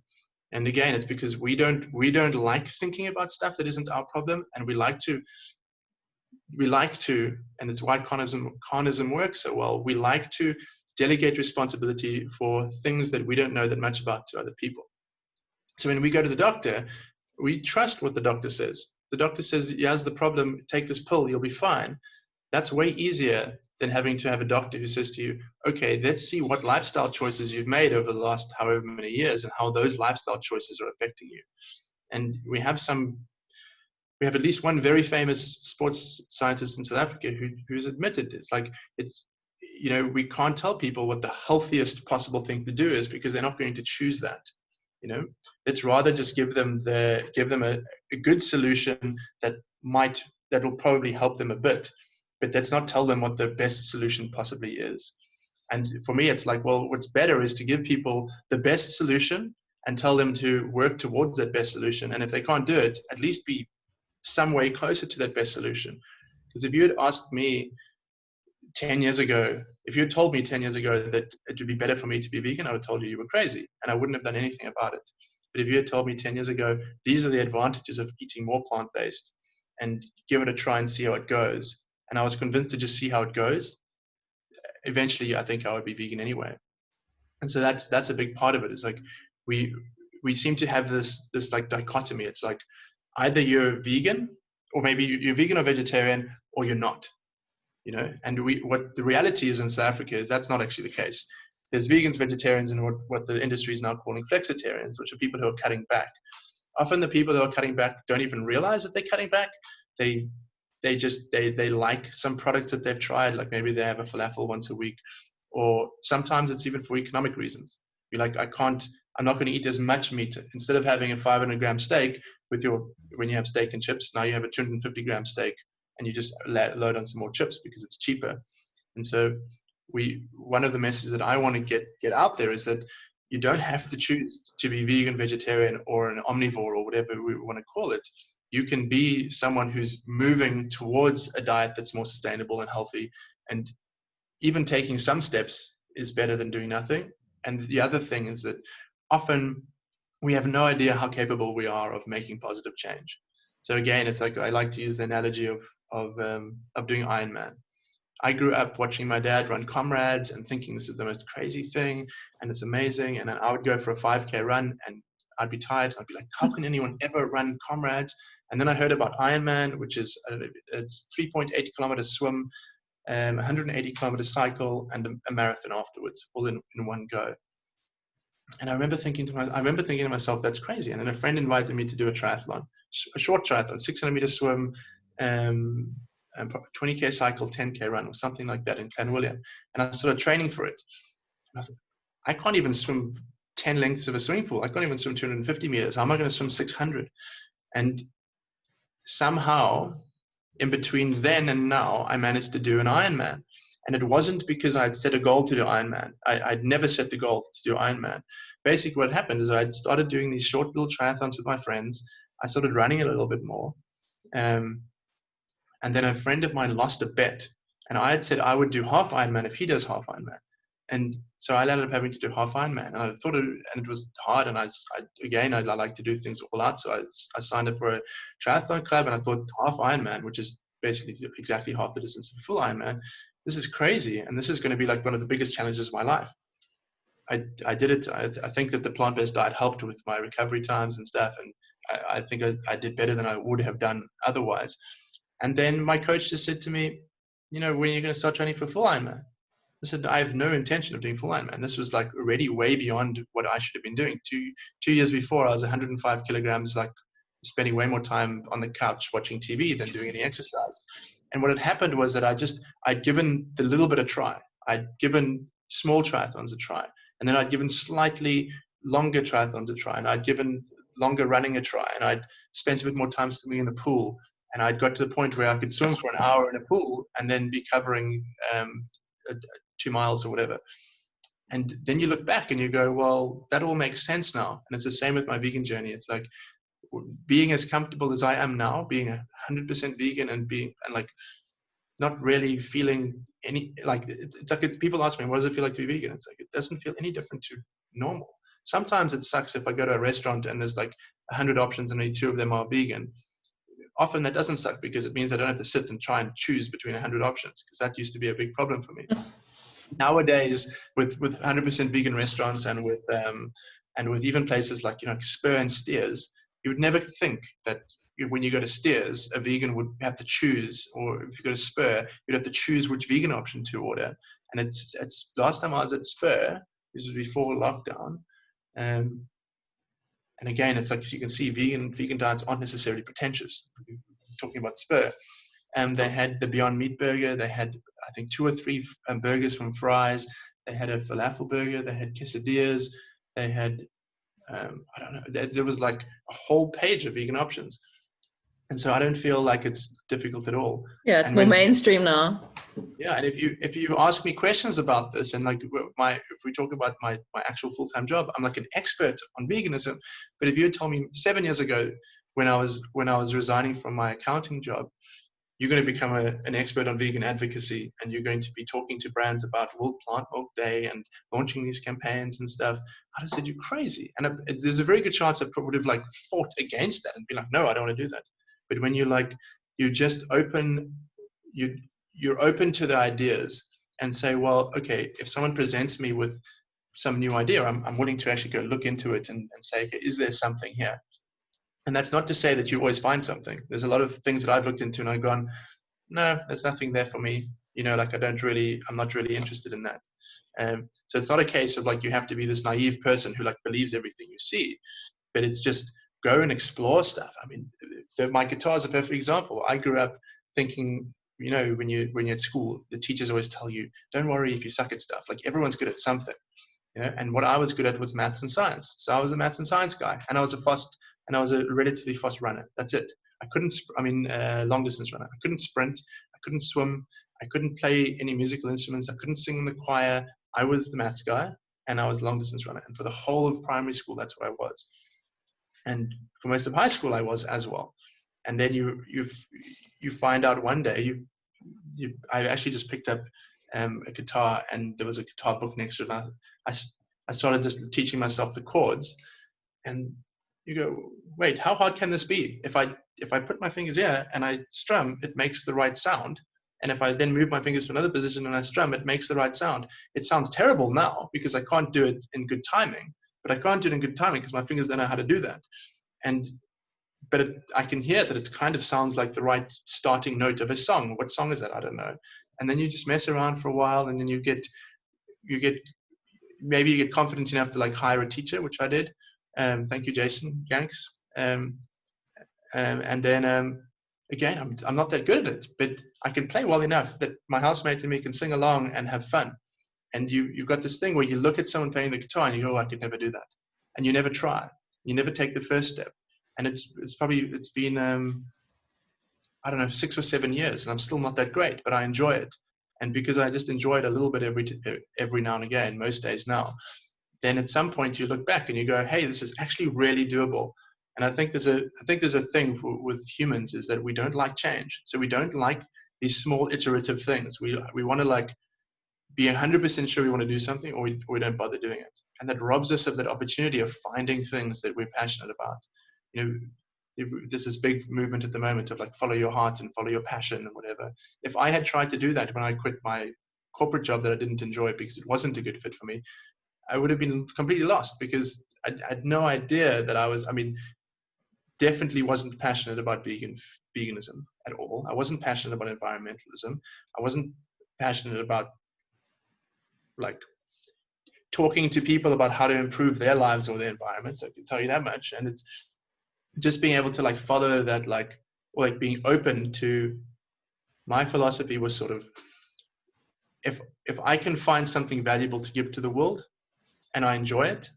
And again, it's because we don't like thinking about stuff that isn't our problem, and we like to we like to, and it's why carnism works so well, we like to delegate responsibility for things that we don't know that much about to other people. So when we go to the doctor, we trust what the doctor says. The doctor says, here's the problem, take this pill, you'll be fine. That's way easier than having to have a doctor who says to you, okay, let's see what lifestyle choices you've made over the last however many years and how those lifestyle choices are affecting you. And we have at least one very famous sports scientist in South Africa who's admitted we can't tell people what the healthiest possible thing to do is because they're not going to choose that. Let's rather just give them a good solution that will probably help them a bit, but let's not tell them what the best solution possibly is. And for me, it's like, well, what's better is to give people the best solution and tell them to work towards that best solution. And if they can't do it, at least be some way closer to that best solution. Because if you had asked me 10 years ago, if you had told me 10 years ago that it would be better for me to be vegan, I would have told you were crazy and I wouldn't have done anything about it. But if you had told me 10 years ago, these are the advantages of eating more plant-based and give it a try and see how it goes, and I was convinced to just see how it goes, eventually I think I would be vegan anyway. And so that's a big part of it. It's like we seem to have this like dichotomy. It's like either you're vegan, or maybe you're vegan or vegetarian, or you're not. And what the reality is in South Africa is that's not actually the case. There's vegans, vegetarians, and what the industry is now calling flexitarians, which are people who are cutting back. Often the people who are cutting back don't even realize that they're cutting back. They like some products that they've tried, like maybe they have a falafel once a week, or sometimes it's even for economic reasons. You're like, I'm not going to eat as much meat. Instead of having a 500-gram steak when you have steak and chips, now you have a 250-gram steak, and you just load on some more chips because it's cheaper. And so one of the messages that I want to get out there is that you don't have to choose to be vegan, vegetarian, or an omnivore, or whatever we want to call it. You can be someone who's moving towards a diet that's more sustainable and healthy, and even taking some steps is better than doing nothing. And the other thing is that often we have no idea how capable we are of making positive change. So again, it's like I like to use the analogy of doing Ironman. I grew up watching my dad run comrades and thinking this is the most crazy thing and it's amazing. And then I would go for a 5K run and I'd be tired. I'd be like, how can anyone ever run comrades? And then I heard about Ironman, which is it's 3.8 kilometers swim, 180 kilometers cycle, and a marathon afterwards, all in one go. And I remember thinking to myself, that's crazy. And then a friend invited me to do a triathlon, a short triathlon, 600 meter swim, 20K cycle, 10K run, or something like that in Clanwilliam. And I started training for it. And I thought, I can't even swim 10 lengths of a swimming pool. I can't even swim 250 meters. How am I going to swim 600? And somehow, in between then and now, I managed to do an Ironman. And it wasn't because I'd set a goal to do Ironman. I'd never set the goal to do Ironman. Basically, what happened is I'd started doing these short little triathlons with my friends. I started running a little bit more. And then a friend of mine lost a bet. And I had said I would do half Ironman if he does half Ironman. And so I ended up having to do half Ironman. And I thought it was hard. And I like to do things all out. So I signed up for a triathlon club, and I thought half Ironman, which is basically exactly half the distance of a full Ironman, this is crazy. And this is going to be like one of the biggest challenges of my life. I did it. I think that the plant-based diet helped with my recovery times and stuff. And I think I did better than I would have done otherwise. And then my coach just said to me, when are you going to start training for full Ironman? I said, I have no intention of doing full Ironman. This was like already way beyond what I should have been doing. Two years before, I was 105 kilograms, like spending way more time on the couch watching TV than doing any exercise. And what had happened was that I'd given the little bit a try. I'd given small triathlons a try. And then I'd given slightly longer triathlons a try. And I'd given longer running a try. And I'd spent a bit more time swimming in the pool. And I'd got to the point where I could swim for an hour in a pool and then be covering 2 miles or whatever. And then you look back and you go, well, that all makes sense now. And it's the same with my vegan journey. It's like being as comfortable as I am now, being 100% vegan and like not really feeling any, like, it's like people ask me, what does it feel like to be vegan? It's like, it doesn't feel any different to normal. Sometimes it sucks if I go to a restaurant and there's like 100 options and only 2 of them are vegan. often that doesn't suck because it means I don't have to sit and try and choose between 100 options, because that used to be a big problem for me. Nowadays, with 100% vegan restaurants and with even places like, Spur and Steers, you would never think that when you go to Steers, a vegan would have to choose, or if you go to Spur, you'd have to choose which vegan option to order. And it's last time I was at Spur, this was before lockdown, and again, it's like, you can see vegan diets aren't necessarily pretentious. We're talking about Spur. And they had the Beyond Meat burger. They had, I think, 2 or 3 burgers from Fry's. They had a falafel burger. They had quesadillas. They had, I don't know, there was like a whole page of vegan options. And so I don't feel like it's difficult at all. Yeah, it's and more mainstream now. Yeah, and if you ask me questions about this, and like if we talk about my actual full-time job, I'm like an expert on veganism. But if you had told me 7 years ago, when I was resigning from my accounting job, you're going to become an expert on vegan advocacy, and you're going to be talking to brands about World Plant Milk Day and launching these campaigns and stuff, I'd have said, you're crazy. And there's a very good chance I would have like fought against that and be like, no, I don't want to do that. But when you're just open, you're open to the ideas and say, well, okay, if someone presents me with some new idea, I'm willing to actually go look into it and say, okay, is there something here? And that's not to say that you always find something. There's a lot of things that I've looked into and I've gone, no, there's nothing there for me. Like I'm not really interested in that. So it's not a case of like, you have to be this naive person who like believes everything you see, but it's just go and explore stuff. I mean, my guitar is a perfect example. I grew up thinking, when you're at school, the teachers always tell you, don't worry if you suck at stuff. Like everyone's good at something, and what I was good at was maths and science. So I was a maths and science guy, and I was a relatively fast runner. That's it. I couldn't, long distance runner. I couldn't sprint. I couldn't swim. I couldn't play any musical instruments. I couldn't sing in the choir. I was the maths guy, and I was a long distance runner. And for the whole of primary school, that's what I was. And for most of high school, I was as well. And then you find out one day, I actually just picked up a guitar, and there was a guitar book next to it. And I started just teaching myself the chords, and you go, wait, how hard can this be? If I put my fingers here and I strum, it makes the right sound. And if I then move my fingers to another position and I strum, it makes the right sound. It sounds terrible now because I can't do it in good timing, but I can't do it in good timing because my fingers don't know how to do that. But I can hear that it kind of sounds like the right starting note of a song. What song is that? I don't know. And then you just mess around for a while, and then you get confident enough to like hire a teacher, which I did. Thank you, Jason Yanks. And then again, I'm not that good at it, but I can play well enough that my housemate and me can sing along and have fun. And you've got this thing where you look at someone playing the guitar and you go, oh, I could never do that. And you never try. You never take the first step. And it's been, I don't know, 6 or 7 years, and I'm still not that great, but I enjoy it. And because I just enjoy it a little bit every now and again, most days now, then at some point you look back and you go, hey, this is actually really doable. And I think there's a thing with humans, is that we don't like change. So we don't like these small iterative things. We want to like be 100% sure we want to do something, or we don't bother doing it. And that robs us of that opportunity of finding things that we're passionate about. There's this big movement at the moment of like follow your heart and follow your passion and whatever. If I had tried to do that when I quit my corporate job that I didn't enjoy because it wasn't a good fit for me, I would have been completely lost, because I had no idea that definitely wasn't passionate about veganism at all. I wasn't passionate about environmentalism. I wasn't passionate about like talking to people about how to improve their lives or their environment. I can tell you that much. And it's just being able to like follow that, or being open to, my philosophy was sort of, if I can find something valuable to give to the world and I enjoy it,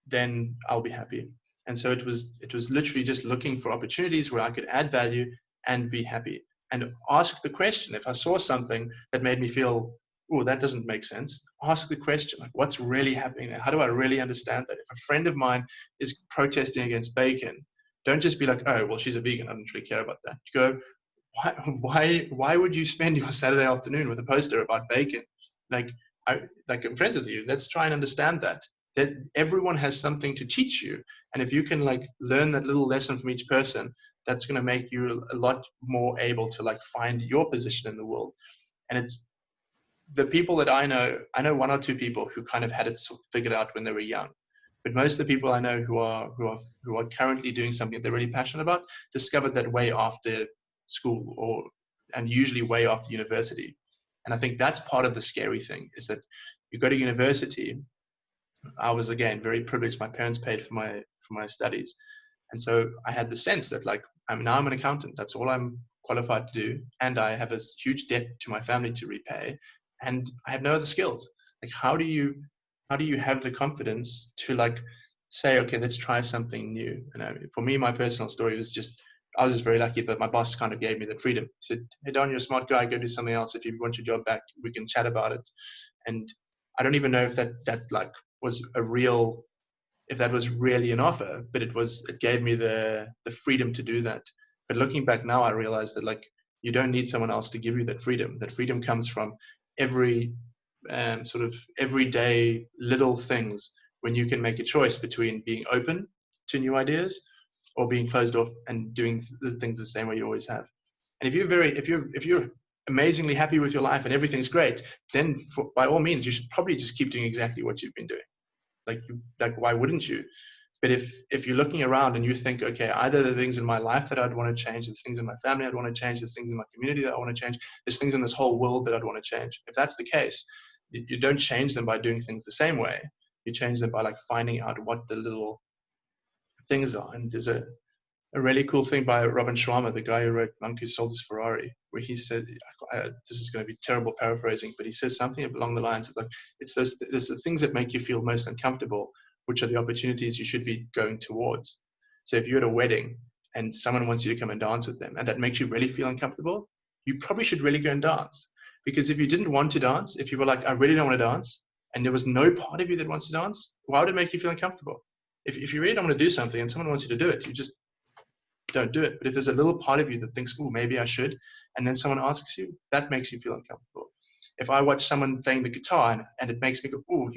then I'll be happy. And so it was literally just looking for opportunities where I could add value and be happy, and ask the question. If I saw something that made me feel, oh, that doesn't make sense, ask the question, like, what's really happening there? How do I really understand that? If a friend of mine is protesting against bacon, don't just be like, oh, well, she's a vegan, I don't really care about that. You go, why would you spend your Saturday afternoon with a poster about bacon? I'm friends with you. Let's try and understand that. that everyone has something to teach you. And if you can like learn that little lesson from each person, that's going to make you a lot more able to like find your position in the world. And it's the people that I know one or two people who kind of had it figured out when they were young. But most of the people I know who are currently doing something that they're really passionate about discovered that way after school, and usually way after university. And I think that's part of the scary thing, is that you go to university. I was, again, very privileged. My parents paid for my studies. And so I had the sense that like, I'm an accountant. That's all I'm qualified to do. And I have a huge debt to my family to repay. And I have no other skills. Like, how do you have the confidence to like say, okay, let's try something new? And for me, my personal story was just, I was just very lucky, but my boss kind of gave me the freedom. He said, hey, Don, you're a smart guy. Go do something else. If you want your job back, we can chat about it. And I don't even know if that like was if that was really an offer, but it gave me the freedom to do that. But looking back now, I realize that like, you don't need someone else to give you that freedom. That freedom comes from every sort of everyday little things, when you can make a choice between being open to new ideas or being closed off and doing the things the same way you always have. And if you're amazingly happy with your life and everything's great, then by all means, you should probably just keep doing exactly what you've been doing. Like why wouldn't you? But if you're looking around and you think, okay, either the things in my life that I'd want to change, there's things in my family I'd want to change, there's things in my community that I want to change, there's things in this whole world that I'd want to change. If that's the case, you don't change them by doing things the same way. You change them by like finding out what the little things are. And there's a really cool thing by Robin Sharma, the guy who wrote Monk Who Sold His Ferrari, where he said, this is going to be terrible paraphrasing, but he says something along the lines of like, it's the things that make you feel most uncomfortable, which are the opportunities you should be going towards. So if you're at a wedding and someone wants you to come and dance with them, and that makes you really feel uncomfortable, you probably should really go and dance. Because if you didn't want to dance, if you were like, I really don't want to dance, and there was no part of you that wants to dance, why would it make you feel uncomfortable? If you really don't want to do something and someone wants you to do it, you just don't do it. But if there's a little part of you that thinks, oh, maybe I should, and then someone asks you, that makes you feel uncomfortable. If I watch someone playing the guitar and it makes me go, oh,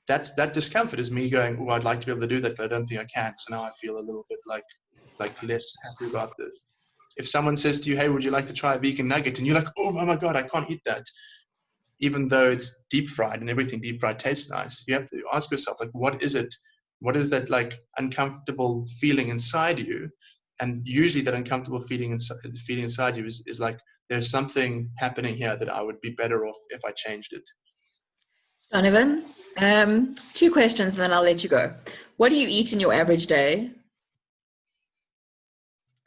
that discomfort is me going, oh, I'd like to be able to do that, but I don't think I can. So now I feel a little bit like less happy about this. If someone says to you, hey, would you like to try a vegan nugget? And you're like, oh my God, I can't eat that. Even though it's deep fried and everything deep fried tastes nice, you have to ask yourself, like, what is it? What is that like uncomfortable feeling inside you? And usually that uncomfortable feeling inside you is like, there's something happening here that I would be better off if I changed it. Donovan, 2 questions and then I'll let you go. What do you eat in your average day?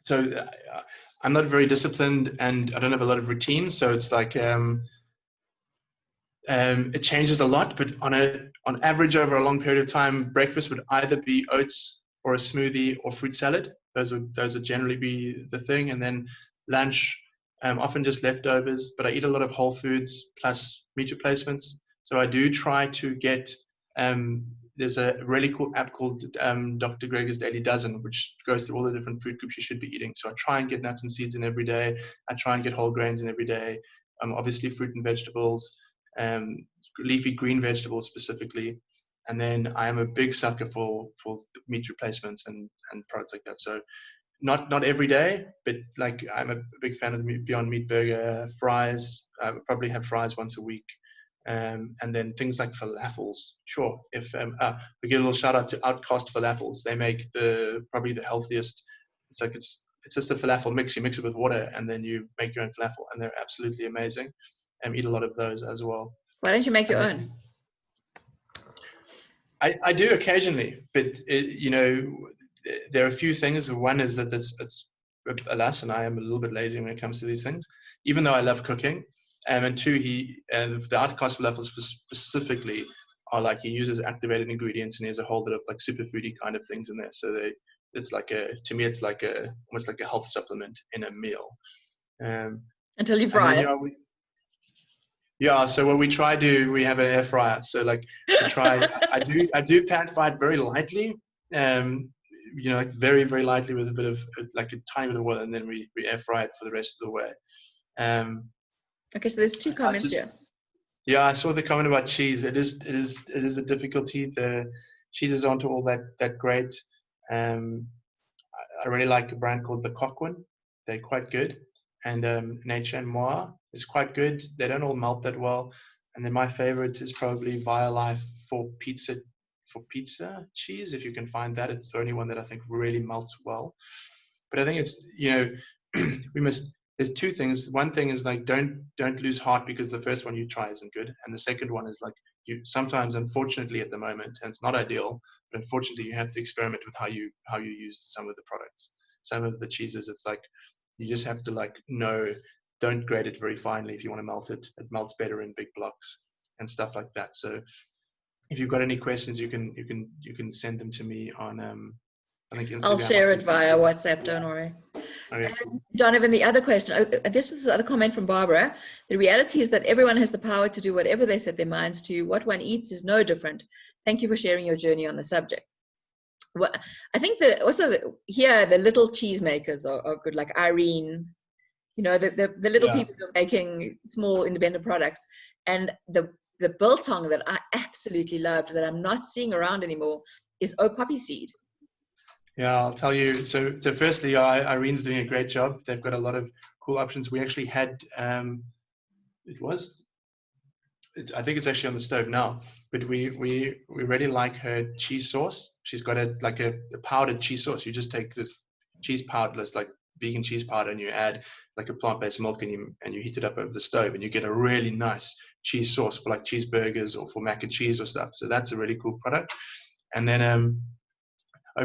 So I'm not very disciplined and I don't have a lot of routine. So it's like, it changes a lot, but on average over a long period of time, breakfast would either be oats or a smoothie or fruit salad. Those would generally be the thing. And then lunch, often just leftovers, but I eat a lot of whole foods plus meat replacements. So I do try to get, there's a really cool app called Dr. Greger's Daily Dozen, which goes through all the different food groups you should be eating. So I try and get nuts and seeds in every day. I try and get whole grains in every day. Obviously fruit and vegetables, leafy green vegetables specifically. And then I am a big sucker for meat replacements and products like that. So not every day, but like I'm a big fan of the Beyond Meat burger, fries. I would probably have fries once a week. And then things like falafels. Sure. If we give a little shout out to Outcast Falafels. They make probably the healthiest. It's just a falafel mix. You mix it with water and then you make your own falafel, and they're absolutely amazing. Eat a lot of those as well. Why don't you make your own? I do occasionally, but there are a few things. One is that it's alas, and I am a little bit lazy when it comes to these things, even though I love cooking. And two, the Outcast falafels specifically are like, he uses activated ingredients and he has a whole lot of like superfoody kind of things in there. So it's like to me, it's like almost like a health supplement in a meal. Until you fry it. Yeah, so what we have an air fryer. So like we try, I do pan fry it very lightly, like very, very lightly with a bit of like a tiny bit of oil, and then we air fry it for the rest of the way. Okay, so there's 2 comments here. Yeah, I saw the comment about cheese. It is a difficulty. The cheeses aren't all that great. I really like a brand called the Coquin. They're quite good. And Nature and Moi is quite good. They don't all melt that well. And then my favorite is probably Via Life for pizza cheese. If you can find that, it's the only one that I think really melts well. But I think it's, there's two things. One thing is like, don't lose heart because the first one you try isn't good. And the second one is like, you sometimes, unfortunately at the moment, and it's not ideal, but unfortunately you have to experiment with how you use some of the products. Some of the cheeses, it's like, you just have to like, don't grate it very finely if you want to melt it. It melts better in big blocks and stuff like that. So if you've got any questions, you can send them to me on, I think Instagram. I'll share it via WhatsApp, don't worry. Okay, cool. Donovan, the other question, this is the other comment from Barbara. The reality is that everyone has the power to do whatever they set their minds to. What one eats is no different. Thank you for sharing your journey on the subject. Well, I think that also here, the little cheese makers are good, like Irene, the little people who are making small independent products. And the biltong that I absolutely loved, that I'm not seeing around anymore, is poppy seed. Yeah, I'll tell you. So firstly, Irene's doing a great job. They've got a lot of cool options. We actually had, I think it's actually on the stove now, but we really like her cheese sauce. She's got a powdered cheese sauce. You just take this cheese powder, it's like vegan cheese powder, and you add like a plant-based milk, and you heat it up over the stove, and you get a really nice cheese sauce for like cheeseburgers or for mac and cheese or stuff. So that's a really cool product. And then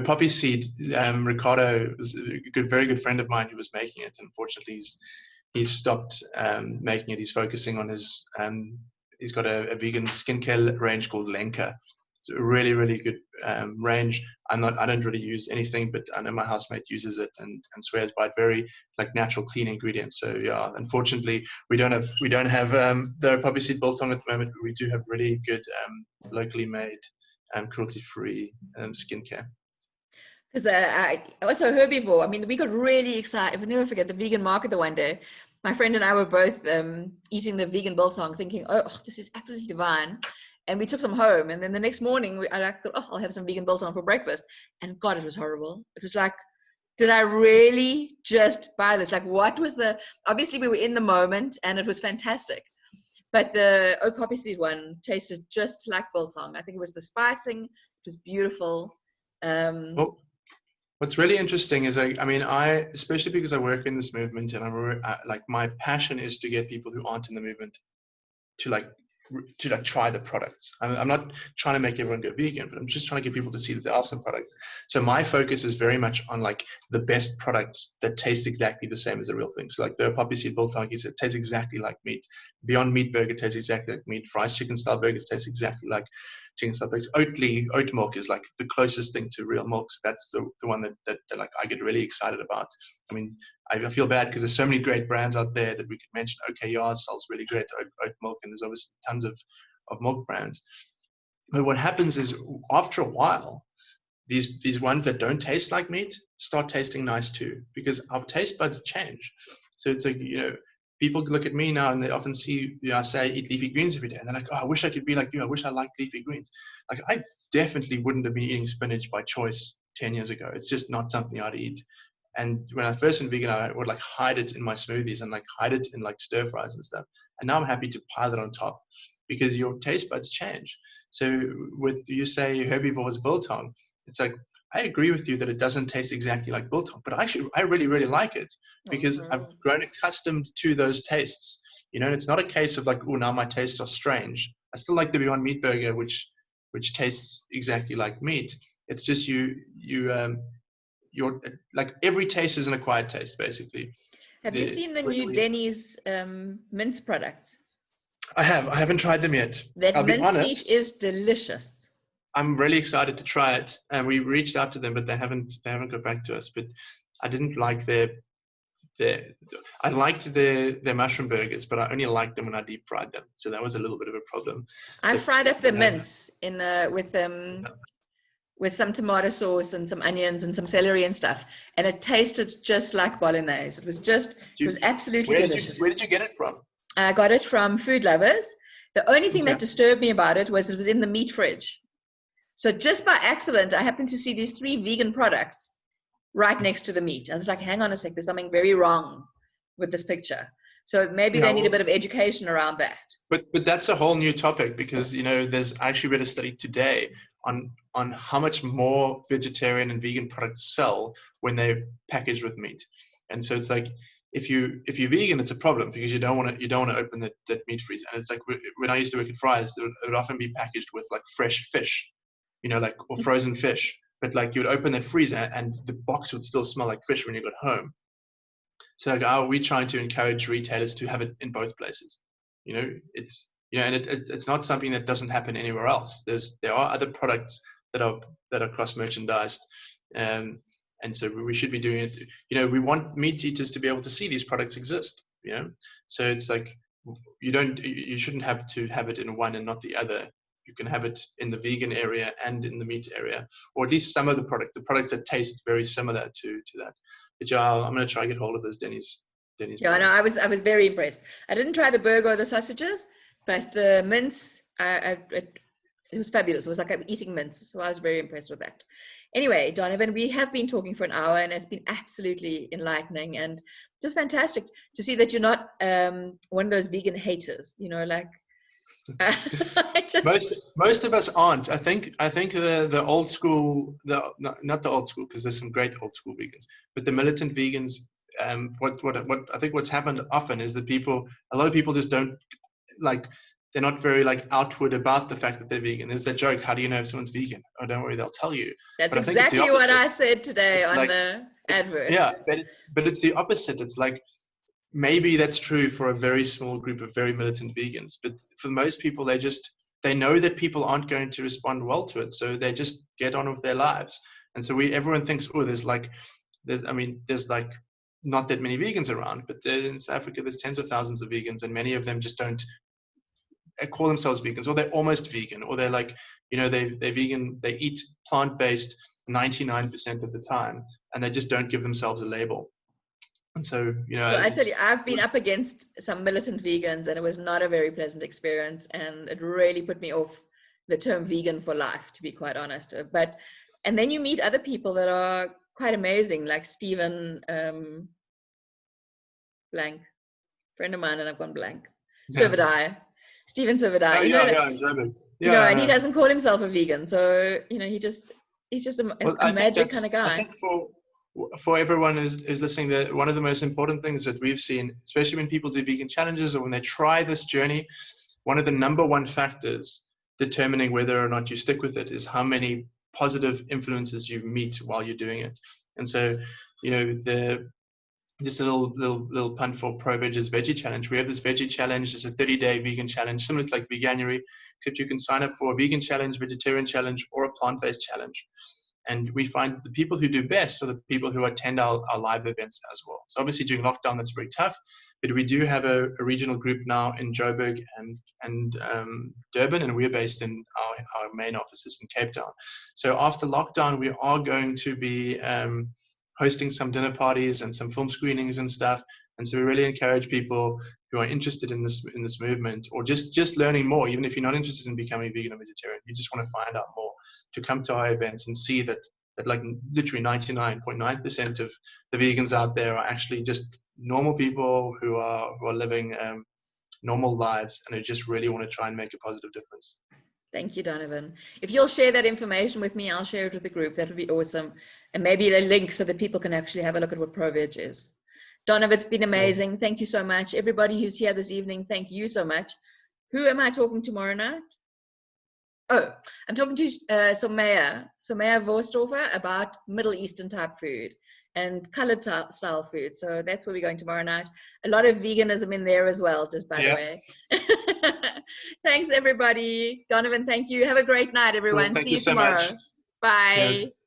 poppy seed, Ricardo was a very good friend of mine who was making it. Unfortunately, he's stopped making it. He's focusing on his, he's got a vegan skincare range called Lenka. It's a really, really good range. I don't really use anything, but I know my housemate uses it and swears by it. Very like natural, clean ingredients. So yeah, unfortunately, we don't have the poppy seed biltong at the moment, but we do have really good locally made cruelty-free skincare. Because I also herbivore. I mean, we got really excited. I'll never forget the vegan market the one day. My friend and I were both eating the vegan biltong, thinking, "Oh, this is absolutely divine." And we took some home. And then the next morning, I thought, "Oh, I'll have some vegan biltong for breakfast." And God, it was horrible. It was like, did I really just buy this? Like, what was obviously we were in the moment and it was fantastic. But the poppy seed one tasted just like biltong. I think it was the spicing. It was beautiful. Well, what's really interesting is, I especially because I work in this movement, and like my passion is to get people who aren't in the movement to try the products. I'm not trying to make everyone go vegan, but I'm just trying to get people to see that there are some products. So my focus is very much on like the best products that taste exactly the same as the real thing. So like the poppy seed biltong, it tastes exactly like meat. Beyond Meat burger tastes exactly like meat. Fries chicken style burgers taste exactly like chicken style burgers. Oat milk is like the closest thing to real milk. So that's the one that like I get really excited about. I mean, I feel bad because there's so many great brands out there that we could mention. OKR sells really great oat milk, and there's obviously tons of milk brands. But what happens is, after a while, these ones that don't taste like meat start tasting nice too, because our taste buds change. So it's like, people look at me now and they often see, I say I eat leafy greens every day, and they're like, "Oh, I wish I could be like you. I wish I liked leafy greens." Like, I definitely wouldn't have been eating spinach by choice 10 years ago. It's just not something I'd eat. And when I first went vegan, I would like hide it in my smoothies and like hide it in like stir fries and stuff. And now I'm happy to pile it on top, because your taste buds change. So with, you say herbivore's biltong, it's like, I agree with you that it doesn't taste exactly like biltong, but I really, really like it, because I've grown accustomed to those tastes. And it's not a case of like, oh, now my tastes are strange. I still like the Beyond Meat burger, which tastes exactly like meat. It's just you're like, every taste is an acquired taste, basically. Have you seen the new Denny's mince products? I haven't tried them yet. That mince meat is delicious. I'm really excited to try it, and we reached out to them, but they haven't got back to us. But I didn't like I liked their mushroom burgers, but I only liked them when I deep fried them. So that was a little bit of a problem. I fried up the mince with some tomato sauce and some onions and some celery and stuff, and it tasted just like bolognese. It was absolutely delicious. Where did you get it from? I got it from Food Lovers, The only thing that disturbed me about it was in the meat fridge. So just by accident, I happened to see these 3 vegan products right next to the meat. I was like, hang on a sec, there's something very wrong with this picture. So maybe they need a bit of education around that. But that's a whole new topic, because, you know, there's I actually read a study today on how much more vegetarian and vegan products sell when they're packaged with meat. And so it's like, if you're vegan, it's a problem, because you don't want to open that meat freezer. And it's like, when I used to work at Fry's, it would often be packaged with like fresh fish, you know, like, or frozen fish. But like, you would open that freezer and the box would still smell like fish when you got home. So like, are we trying to encourage retailers to have it in both places? You know, it's, you know, and it's not something that doesn't happen anywhere else. There are other products that are cross merchandised, and so we should be doing it. You know, we want meat eaters to be able to see these products exist. You know, so it's like, you shouldn't have to have it in one and not the other. You can have it in the vegan area and in the meat area, or at least some of the products that taste very similar to that. But yeah, I'm going to try and get hold of those Denny's. Yeah, no, I was very impressed. I didn't try the burger or the sausages, but the mince, it was fabulous. It was like I'm eating mince, so I was very impressed with that. Anyway, Donovan, we have been talking for an hour, and it's been absolutely enlightening and just fantastic to see that you're not one of those vegan haters. You know, like most of us aren't. I think the old school, not the old school, because there's some great old school vegans, but the militant vegans. What I think what's happened often is that a lot of people just don't, like, they're not very like outward about the fact that they're vegan. There's that joke, how do you know if someone's vegan? Oh, don't worry, they'll tell you. That's exactly what I said today on the advert. Yeah, but it's the opposite. It's like, maybe that's true for a very small group of very militant vegans, but for most people, they know that people aren't going to respond well to it, so they just get on with their lives. And so everyone thinks, oh, there's like not that many vegans around, but in South Africa, there's tens of thousands of vegans, and many of them just don't call themselves vegans, or they're almost vegan, or they're like, you know, they're vegan, they eat plant-based 99% of the time, and they just don't give themselves a label. And so, you know, I tell you, I've been up against some militant vegans, and it was not a very pleasant experience, and it really put me off the term vegan for life, to be quite honest. And then you meet other people that are quite amazing, like Stephen blank, friend of mine, and I've gone blank. Servidai, Stephen Servidai. Oh, you know, and he doesn't call himself a vegan, so you know, he's just a magic kind of guy. I think for everyone who's listening, that one of the most important things that we've seen, especially when people do vegan challenges or when they try this journey, one of the number one factors determining whether or not you stick with it is how many positive influences you meet while you're doing it. And so, you know, just a little pun for Pro Veg's Veggie Challenge. We have this Veggie Challenge. It's a 30-day vegan challenge, similar to like Veganuary, except you can sign up for a vegan challenge, vegetarian challenge, or a plant-based challenge. And we find that the people who do best are the people who attend our live events as well. So obviously during lockdown, that's very tough, but we do have a regional group now in Joburg and Durban, and we're based in our main offices in Cape Town. So after lockdown, we are going to be hosting some dinner parties and some film screenings and stuff. And so we really encourage people who are interested in this movement, or just learning more, even if you're not interested in becoming vegan or vegetarian, you just want to find out more, to come to our events and see that like literally 99.9% of the vegans out there are actually just normal people who are living normal lives and who just really want to try and make a positive difference. Thank you, Donovan. If you'll share that information with me, I'll share it with the group. That would be awesome. And maybe a link so that people can actually have a look at what Pro Veg is. Donovan, it's been amazing. Thank you so much. Everybody who's here this evening, thank you so much. Who am I talking tomorrow night? Oh, I'm talking to Somaya Vorstorfer about Middle Eastern type food and colored style food. So that's where we're going tomorrow night. A lot of veganism in there as well, just by the way. Thanks, everybody. Donovan, thank you. Have a great night, everyone. Well, See you tomorrow. much. Bye. Cheers.